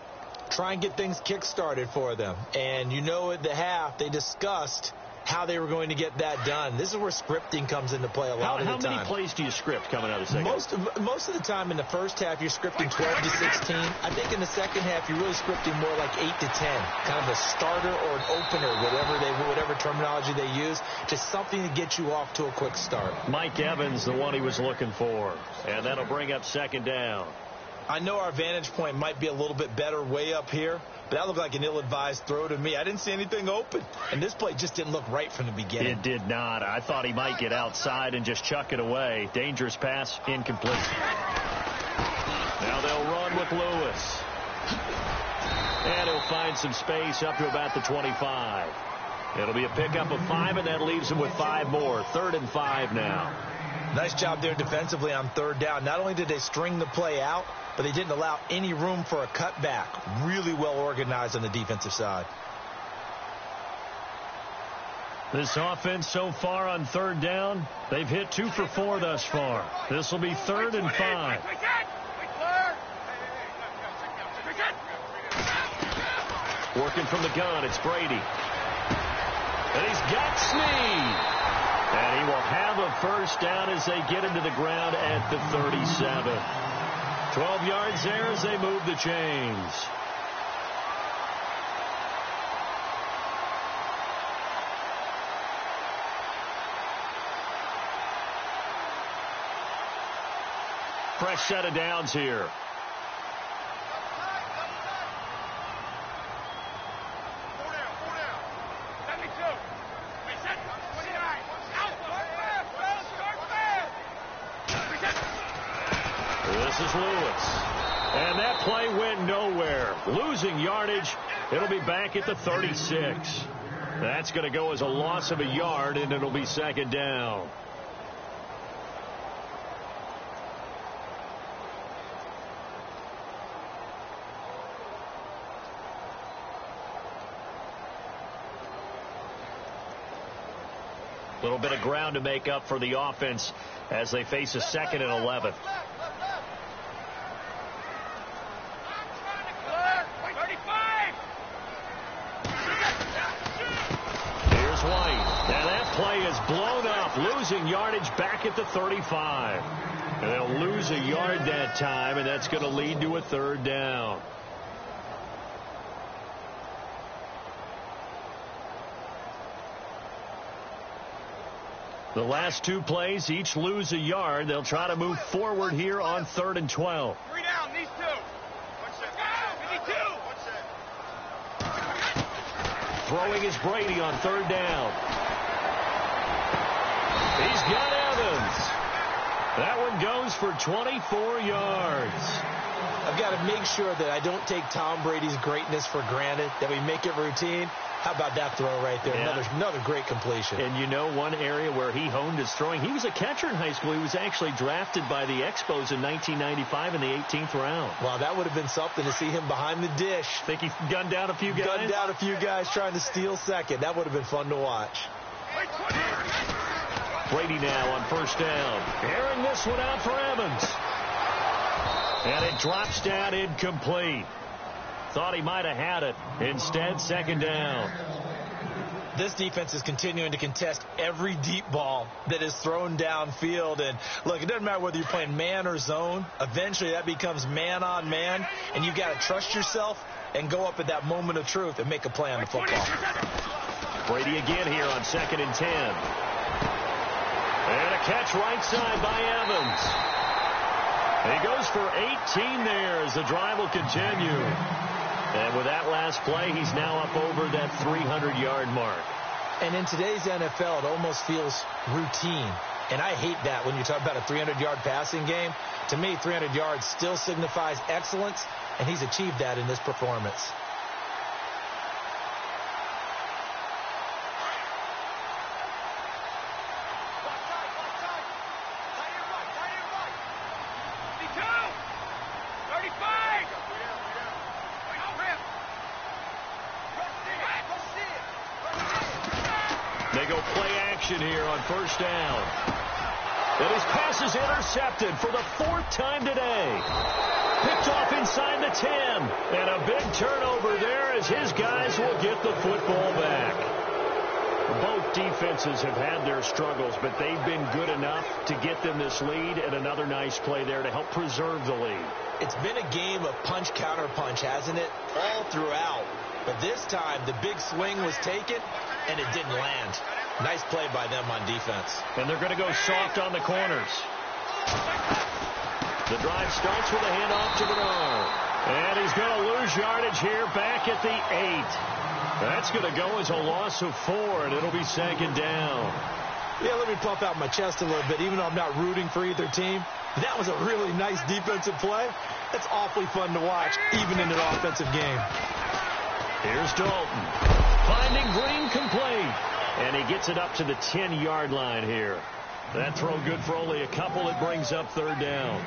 Try and get things kick-started for them. And you know at the half, they discussed how they were going to get that done. This is where scripting comes into play a lot of the time. How many plays do you script coming out of the second? Most of the time in the first half, you're scripting 12 to 16. I think in the second half, you're really scripting more like 8 to 10. Kind of a starter or an opener, whatever terminology they use. Just something to get you off to a quick start. Mike Evans, the one he was looking for. And that'll bring up second down. I know our vantage point might be a little bit better way up here, but that looked like an ill-advised throw to me. I didn't see anything open, and this play just didn't look right from the beginning. It did not. I thought he might get outside and just chuck it away. Dangerous pass, incomplete. Now they'll run with Lewis. And he'll find some space up to about the 25. It'll be a pickup of 5, and that leaves him with 5 more. 3rd and 5 now. Nice job there defensively on 3rd down. Not only did they string the play out, but they didn't allow any room for a cutback. Really well organized on the defensive side. This offense so far on 3rd down, they've hit 2 for 4 thus far. This will be 3rd and 5. Working from the gun, it's Brady. And he's got Snead. And he will have a first down as they get into the ground at the 37. 12 yards there as they move the chains. Fresh set of downs here. This is Lewis. And that play went nowhere. Losing yardage. It'll be back at the 36. That's going to go as a loss of a yard, and it'll be 2nd down. A little bit of ground to make up for the offense as they face a 2nd and 11. Play is blown up, losing yardage back at the 35. And they'll lose a yard that time, and that's going to lead to a 3rd down. The last 2 plays each lose a yard. They'll try to move forward here on 3rd and 12. 3 down, these 2. We need 2. Throwing is Brady on 3rd down. He's got Evans. That one goes for 24 yards. I've got to make sure that I don't take Tom Brady's greatness for granted, that we make it routine. How about that throw right there? Yeah. Another great completion. And you know one area where he honed his throwing, he was a catcher in high school. He was actually drafted by the Expos in 1995 in the 18th round. Wow, that would have been something to see him behind the dish. Think he gunned down a few guys? Gunned down a few guys trying to steal second. That would have been fun to watch. Brady now on 1st down. Airing this one out for Evans. And it drops down incomplete. Thought he might have had it. Instead, 2nd down. This defense is continuing to contest every deep ball that is thrown downfield. And, look, it doesn't matter whether you're playing man or zone. Eventually, that becomes man on man. And you've got to trust yourself and go up at that moment of truth and make a play on the football. Brady again here on 2nd and 10. And a catch right side by Evans. He goes for 18 there as the drive will continue. And with that last play, he's now up over that 300-yard mark. And in today's NFL, it almost feels routine. And I hate that when you talk about a 300-yard passing game. To me, 300 yards still signifies excellence, and he's achieved that in this performance. They go play action here on 1st down. And his pass is intercepted for the 4th time today. Picked off inside the 10. And a big turnover there as his guys will get the football back. Both defenses have had their struggles, but they've been good enough to get them this lead, and another nice play there to help preserve the lead. It's been a game of punch-counter-punch, hasn't it? All throughout. But this time, the big swing was taken, and it didn't land. Nice play by them on defense. And they're going to go soft on the corners. The drive starts with a handoff to Bernard. And he's going to lose yardage here back at the 8. That's going to go as a loss of 4, and it'll be 2nd down. Yeah, let me puff out my chest a little bit, even though I'm not rooting for either team. That was a really nice defensive play. That's awfully fun to watch, even in an offensive game. Here's Dalton. Finding Green complete. And he gets it up to the 10-yard line here. That throw good for only a couple. It brings up 3rd down.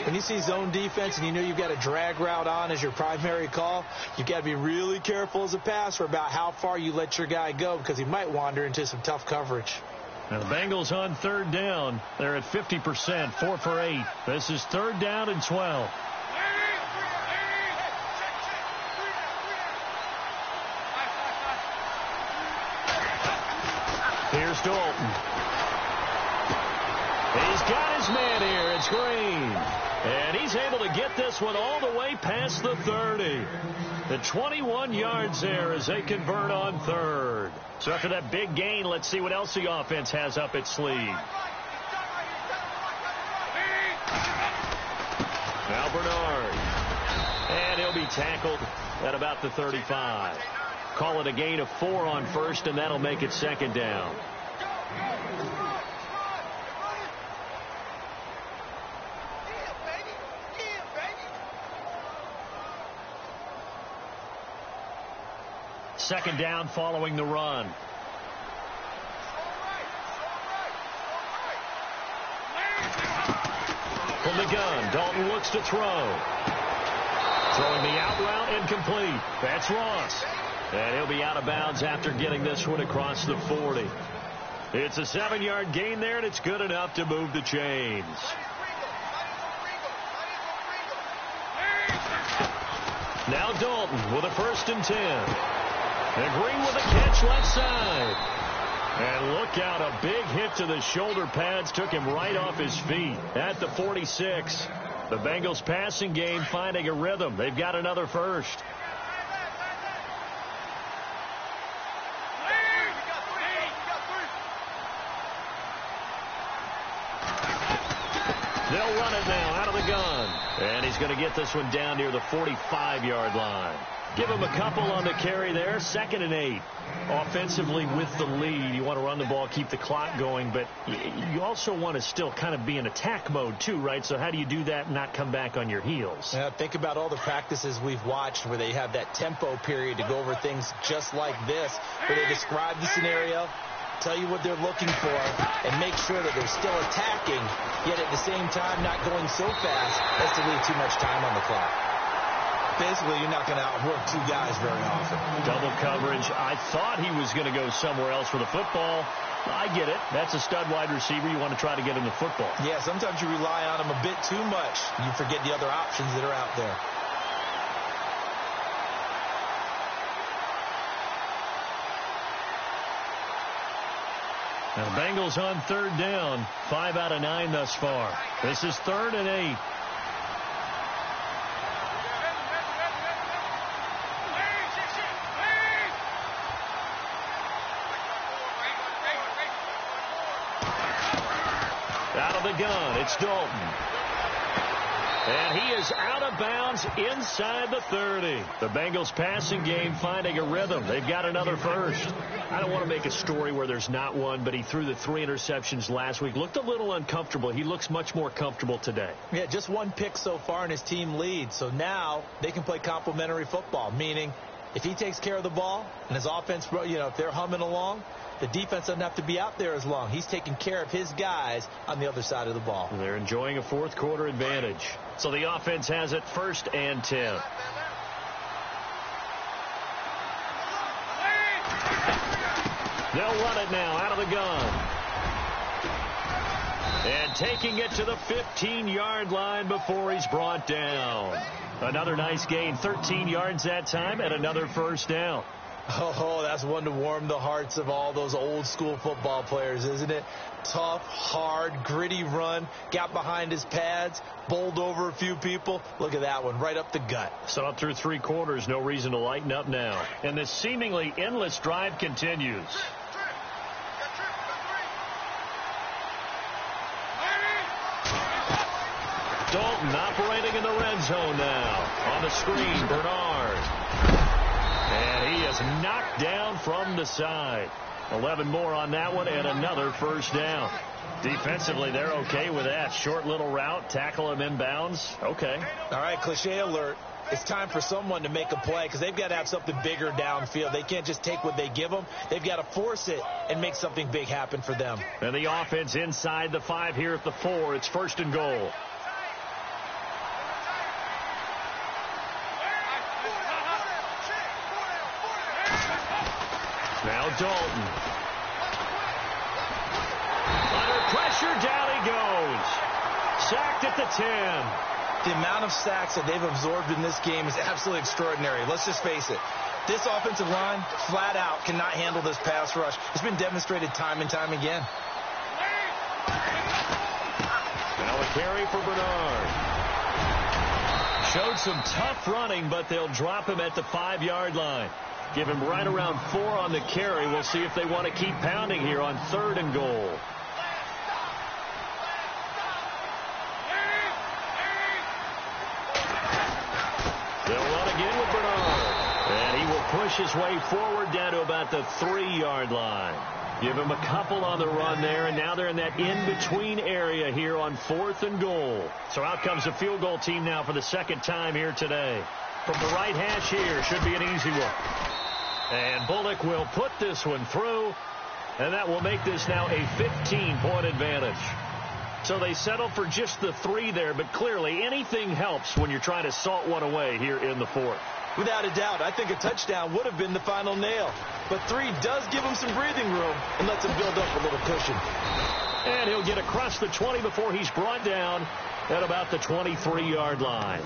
When you see zone defense and you know you've got a drag route on as your primary call, you've got to be really careful as a passer about how far you let your guy go because he might wander into some tough coverage. Now the Bengals on 3rd down. They're at 50%, 4 for 8. This is 3rd down and 12. Here's Dalton. He's got his man here. It's Green. And he's able to get this one all the way past the 30. The 21 yards there as they convert on 3rd. So after that big gain, let's see what else the offense has up its sleeve. Now Bernard. And he'll be tackled at about the 35. Call it a gain of 4 on 1st, and that'll make it 2nd down. Second down following the run. From the gun, Dalton looks to throw. Throwing the out route incomplete. That's Ross. And he'll be out of bounds after getting this one across the 40. It's a 7-yard gain there, and it's good enough to move the chains. Now Dalton with a 1st and 10. And Green with a catch left side. And look out, a big hit to the shoulder pads took him right off his feet at the 46. The Bengals passing game finding a rhythm. They've got another 1st. They'll run it now out of the gun. And he's going to get this one down near the 45-yard line. Give him a couple on the carry there. 2nd and 8. Offensively with the lead, you want to run the ball, keep the clock going, but you also want to still kind of be in attack mode too, right? So how do you do that and not come back on your heels? Yeah, think about all the practices we've watched where they have that tempo period to go over things just like this, where they describe the scenario, tell you what they're looking for, and make sure that they're still attacking, yet at the same time not going so fast as to leave too much time on the clock. Basically, you're not going to outwork 2 guys very often. Double coverage. I thought he was going to go somewhere else for the football. I get it. That's a stud wide receiver. You want to try to get him the football. Yeah, sometimes you rely on him a bit too much. You forget the other options that are out there. Now the Bengals on 3rd down. 5 out of 9 thus far. This is 3rd and 8. Out of the gun, it's Dalton. And he is out of bounds inside the 30. The Bengals passing game finding a rhythm. They've got another 1st. I don't want to make a story where there's not one, but he threw the 3 interceptions last week. Looked a little uncomfortable. He looks much more comfortable today. Yeah, just 1 pick so far and his team leads. So now they can play complementary football, meaning if he takes care of the ball and his offense, if they're humming along, the defense doesn't have to be out there as long. He's taking care of his guys on the other side of the ball. And they're enjoying a 4th quarter advantage. So the offense has it 1st and 10. They'll run it now out of the gun. And taking it to the 15-yard line before he's brought down. Another nice gain, 13 yards that time, and another first down. Oh, that's one to warm the hearts of all those old-school football players, isn't it? Tough, hard, gritty run, got behind his pads, bowled over a few people. Look at that one, right up the gut. So up through 3 quarters, no reason to lighten up now. And this seemingly endless drive continues. Dalton operating in the red zone now. On the screen, Bernard. And he is knocked down from the side. 11 more on that one and another first down. Defensively, they're okay with that. Short little route, tackle him inbounds. Okay. All right, cliche alert. It's time for someone to make a play because they've got to have something bigger downfield. They can't just take what they give them. They've got to force it and make something big happen for them. And the offense inside the 5 here at the 4. It's first and goal. Now Dalton. Under pressure, down he goes. Sacked at the 10. The amount of sacks that they've absorbed in this game is absolutely extraordinary. Let's just face it. This offensive line, flat out, cannot handle this pass rush. It's been demonstrated time and time again. Now a carry for Bernard. Showed some tough running, but they'll drop him at the 5-yard line. Give him right around 4 on the carry. We'll see if they want to keep pounding here on 3rd and goal. They'll run again with Bernard. And he will push his way forward down to about the 3-yard line. Give him a couple on the run there, and now they're in that in-between area here on 4th and goal. So out comes the field goal team now for the 2nd time here today. From the right hash here, should be an easy one. And Bullock will put this one through, and that will make this now a 15-point advantage. So they settled for just the 3 there, but clearly anything helps when you're trying to salt one away here in the 4th. Without a doubt, I think a touchdown would have been the final nail. But 3 does give him some breathing room and lets him build up a little cushion. And he'll get across the 20 before he's brought down at about the 23-yard line.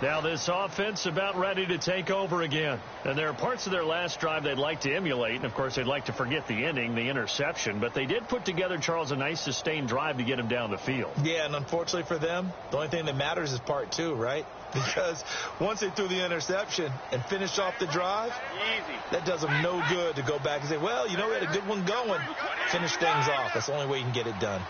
Now this offense about ready to take over again. And there are parts of their last drive they'd like to emulate. And, of course, they'd like to forget the ending, the interception. But they did put together, Charles, a nice sustained drive to get him down the field. Yeah, and unfortunately for them, the only thing that matters is part 2, right? Because once they threw the interception and finished off the drive, that does them no good to go back and say, well, you know, we had a good one going. Finish things off. That's the only way you can get it done.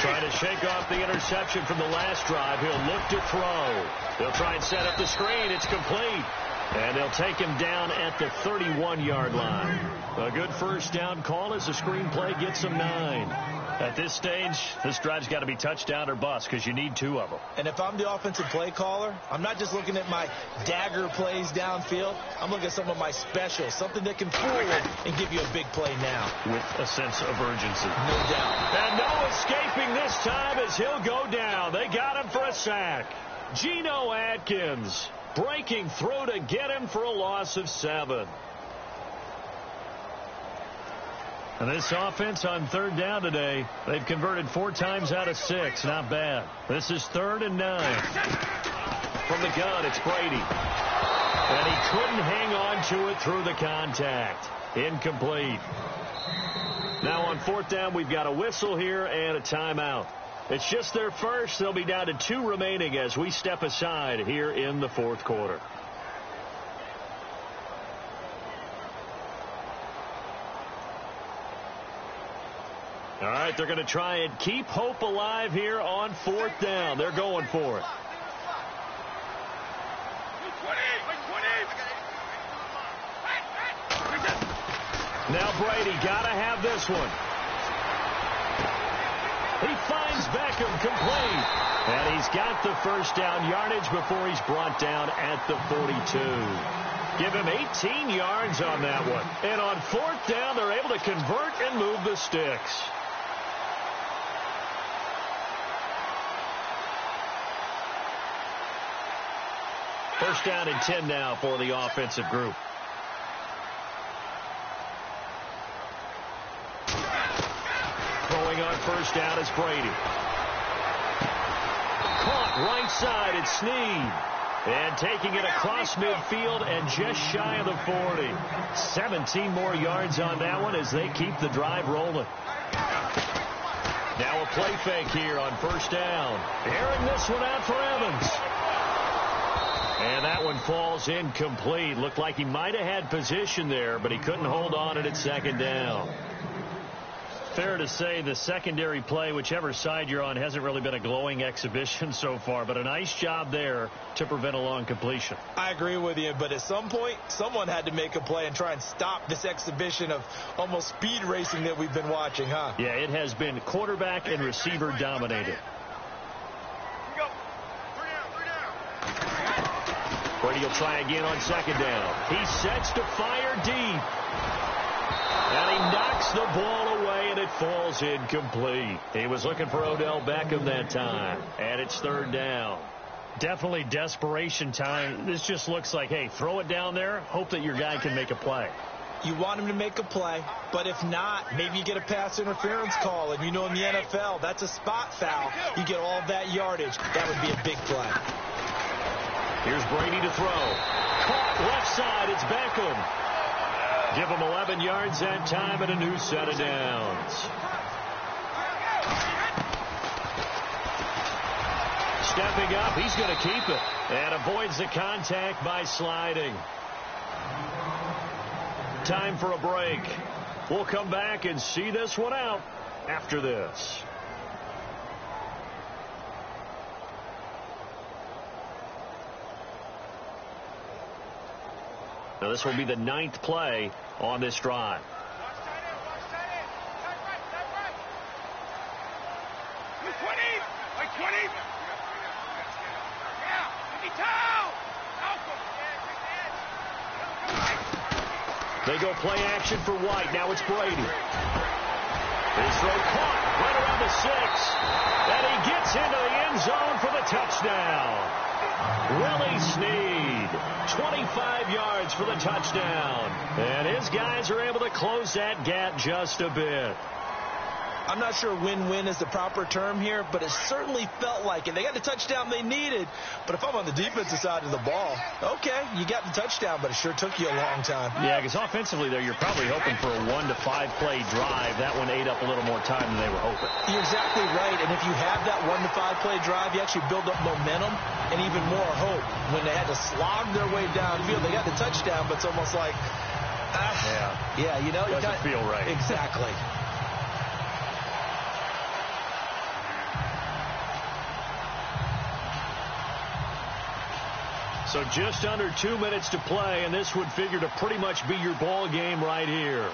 Trying to shake off the interception from the last drive. He'll look to throw. They'll try and set up the screen. It's complete. And they'll take him down at the 31-yard line. A good first down call as the screen play gets him 9. At this stage, this drive's got to be touchdown or bust because you need 2 of them. And if I'm the offensive play caller, I'm not just looking at my dagger plays downfield. I'm looking at some of my specials, something that can fool and give you a big play now. With a sense of urgency. No doubt. And no escaping this time as he'll go down. They got him for a sack. Geno Atkins breaking through to get him for a loss of 7. And this offense on 3rd down today, they've converted 4 times out of 6. Not bad. This is 3rd and 9. From the gun, it's Brady. And he couldn't hang on to it through the contact. Incomplete. Now on 4th down, we've got a whistle here and a timeout. It's just their first. They'll be down to 2 remaining as we step aside here in the 4th quarter. All right, they're going to try and keep hope alive here on 4th down. They're going for it. Now Brady got to have this one. He finds Beckham complete. And he's got the first down yardage before he's brought down at the 42. Give him 18 yards on that one. And on 4th down, they're able to convert and move the sticks. First down and 10 now for the offensive group. Throwing on first down is Brady. Caught right side, it's Snead. And taking it across midfield and just shy of the 40. 17 more yards on that one as they keep the drive rolling. Now a play fake here on first down. Airing this one out for Evans. And that one falls incomplete. Looked like he might have had position there, but he couldn't hold on it at second down. Fair to say the secondary play, whichever side you're on, hasn't really been a glowing exhibition so far, but a nice job there to prevent a long completion. I agree with you, but at some point, someone had to make a play and try and stop this exhibition of almost speed racing that we've been watching, huh? Yeah, it has been quarterback and receiver dominated. Brady will try again on second down. He sets to fire deep. And he knocks the ball away, and it falls incomplete. He was looking for Odell Beckham that time. And it's third down. Definitely desperation time. This just looks like, hey, throw it down there, hope that your guy can make a play. You want him to make a play, but if not, maybe you get a pass interference call. And you know in the NFL, that's a spot foul. You get all that yardage. That would be a big play. Here's Brady to throw. Caught left side. It's Beckham. Give him 11 yards that time and a new set of downs. Stepping up, he's going to keep it. And avoids the contact by sliding. Time for a break. We'll come back and see this one out after this. Now this will be the 9th play on this drive. They go play action for White. Now it's Brady. His throw caught right around the 6. And he gets into the end zone for the touchdown. Willie Snead, 25 yards for the touchdown. And his guys are able to close that gap just a bit. I'm not sure win-win is the proper term here, but it certainly felt like it. They got the touchdown they needed, but if I'm on the defensive side of the ball, okay, you got the touchdown, but it sure took you a long time. Yeah, because offensively there, you're probably hoping for a 1 to 5 play drive. That one ate up a little more time than they were hoping. You're exactly right, and if you have that 1 to 5 play drive, you actually build up momentum and even more hope. When they had to slog their way downfield, they got the touchdown, but it's almost like, yeah, you know, doesn't feel right. Exactly. So just under 2 minutes to play, and this would figure to pretty much be your ball game right here.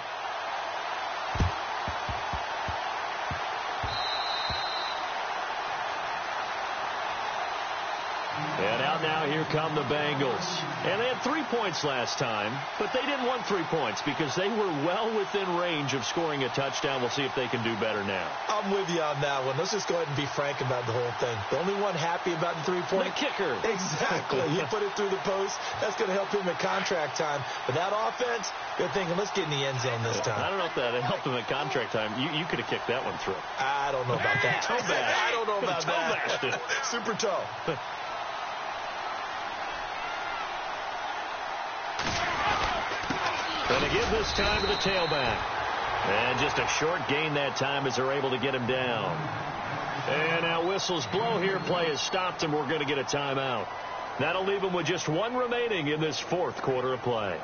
And out now, here come the Bengals. And they had 3 points last time, but they didn't want 3 points because they were well within range of scoring a touchdown. We'll see if they can do better now. I'm with you on that one. Let's just go ahead and be frank about the whole thing. The only one happy about the 3-point. The kicker. Exactly. He put it through the post. That's going to help him at contract time. But that offense, they're thinking, let's get in the end zone this time. I don't know if that helped him at contract time. You could have kicked that one through. I don't know about that. Toe bash. I don't know about toe that. Bashed it. Super toe. Going to give this time to the tailback. And just a short gain that time as they're able to get him down. And now whistles blow here. Play is stopped, and we're going to get a timeout. That'll leave him with just 1 remaining in this 4th quarter of play.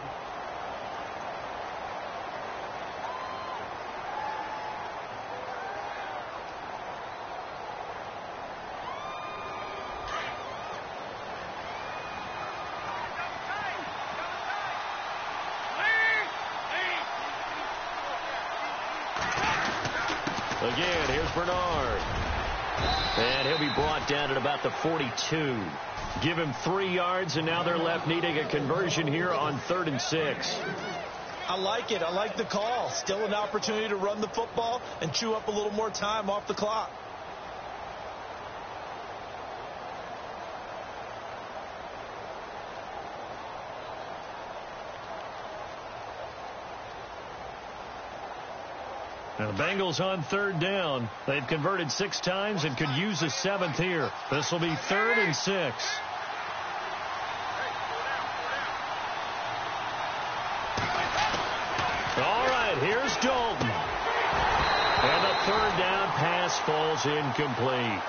Again, here's Bernard. And he'll be brought down at about the 42. Give him 3 yards, and now they're left needing a conversion here on 3rd and 6. I like it. I like the call. Still an opportunity to run the football and chew up a little more time off the clock. Now the Bengals on third down. They've converted 6 times and could use a 7th here. This will be 3rd and 6. All right, here's Dalton. And the 3rd down pass falls incomplete.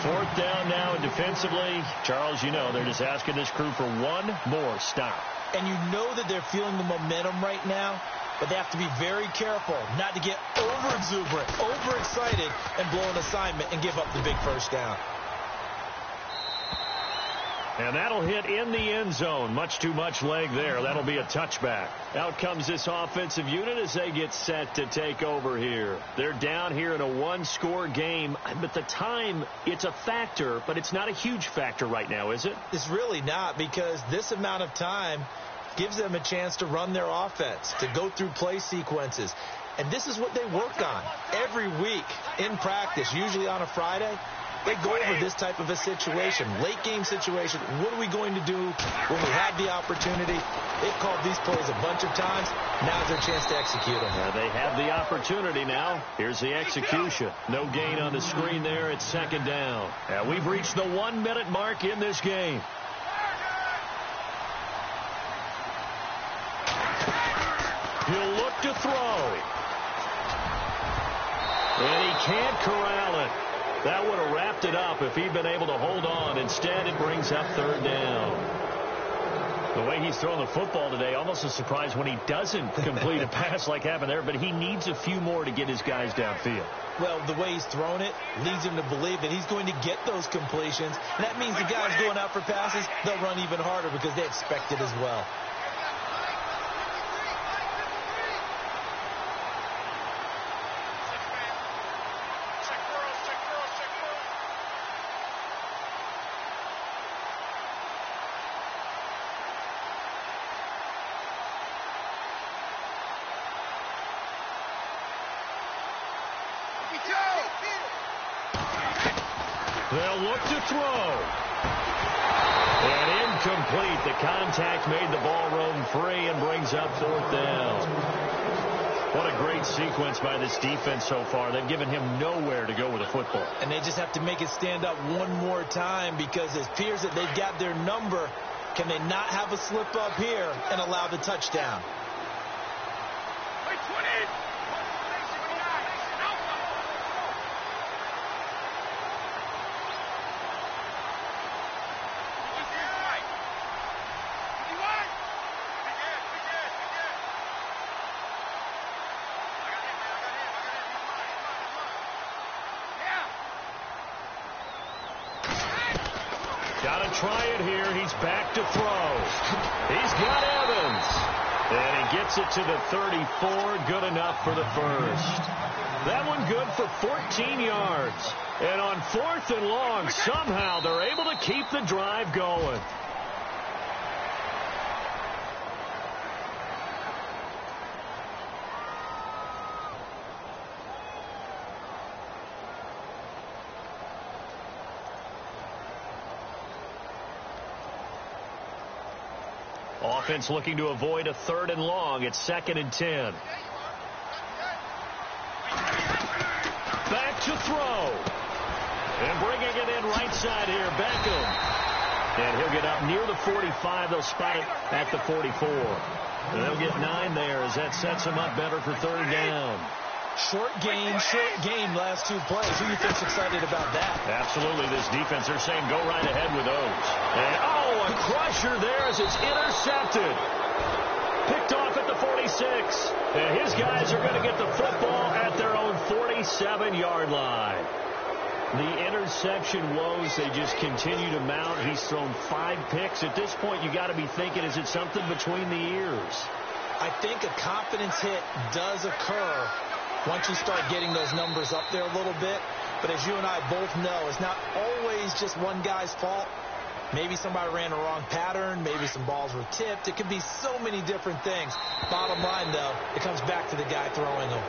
4th down now, and defensively, Charles, you know, they're just asking this crew for one more stop. And you know that they're feeling the momentum right now, but they have to be very careful not to get over-exuberant, overexcited, and blow an assignment and give up the big first down. And that'll hit in the end zone. Much too much leg there. That'll be a touchback. Out comes this offensive unit as they get set to take over here. They're down here in a 1-score game. But the time, it's a factor, but it's not a huge factor right now, is it? It's really not, because this amount of time gives them a chance to run their offense, to go through play sequences. And this is what they work on every week in practice, usually on a Friday. They go over this type of a situation, late game situation. What are we going to do when we have the opportunity? They've called these plays a bunch of times. Now's their chance to execute them. They have the opportunity now. Here's the execution. No gain on the screen there. It's 2nd down. And we've reached the 1-minute mark in this game. He'll look to throw. And he can't corral it. That would have wrapped it up if he'd been able to hold on. Instead, it brings up 3rd down. The way he's throwing the football today, almost a surprise when he doesn't complete a pass like happened there, but he needs a few more to get his guys downfield. Well, the way he's thrown it leads him to believe that he's going to get those completions. And that means the guys going out for passes, they'll run even harder because they expect it as well. They'll look to throw. And incomplete. The contact made the ball roam free and brings up 4th down. What a great sequence by this defense so far. They've given him nowhere to go with the football. And they just have to make it stand up one more time, because it appears that they've got their number. Can they not have a slip up here and allow the touchdown? Got to try it here. He's back to throw. He's got Evans. And he gets it to the 34. Good enough for the first. That one good for 14 yards. And on 4th and long, somehow they're able to keep the drive going. Offense looking to avoid a 3rd and long. It's 2nd and 10. Back to throw. And bringing it in right side here, Beckham. And he'll get up near the 45. They'll spot it at the 44. And they'll get 9 there as that sets them up better for 3rd down. Short game, last 2 plays. Who do you think's excited about that? Absolutely. This defense, they're saying go right ahead with those. And, a crusher there as it's intercepted. Picked off at the 46. And his guys are going to get the football at their own 47-yard line. The interception woes, they just continue to mount. He's thrown 5 picks. At this point, you got to be thinking, is it something between the ears? I think a confidence hit does occur once you start getting those numbers up there a little bit. But as you and I both know, it's not always just one guy's fault. Maybe somebody ran a wrong pattern. Maybe some balls were tipped. It could be so many different things. Bottom line, though, it comes back to the guy throwing them.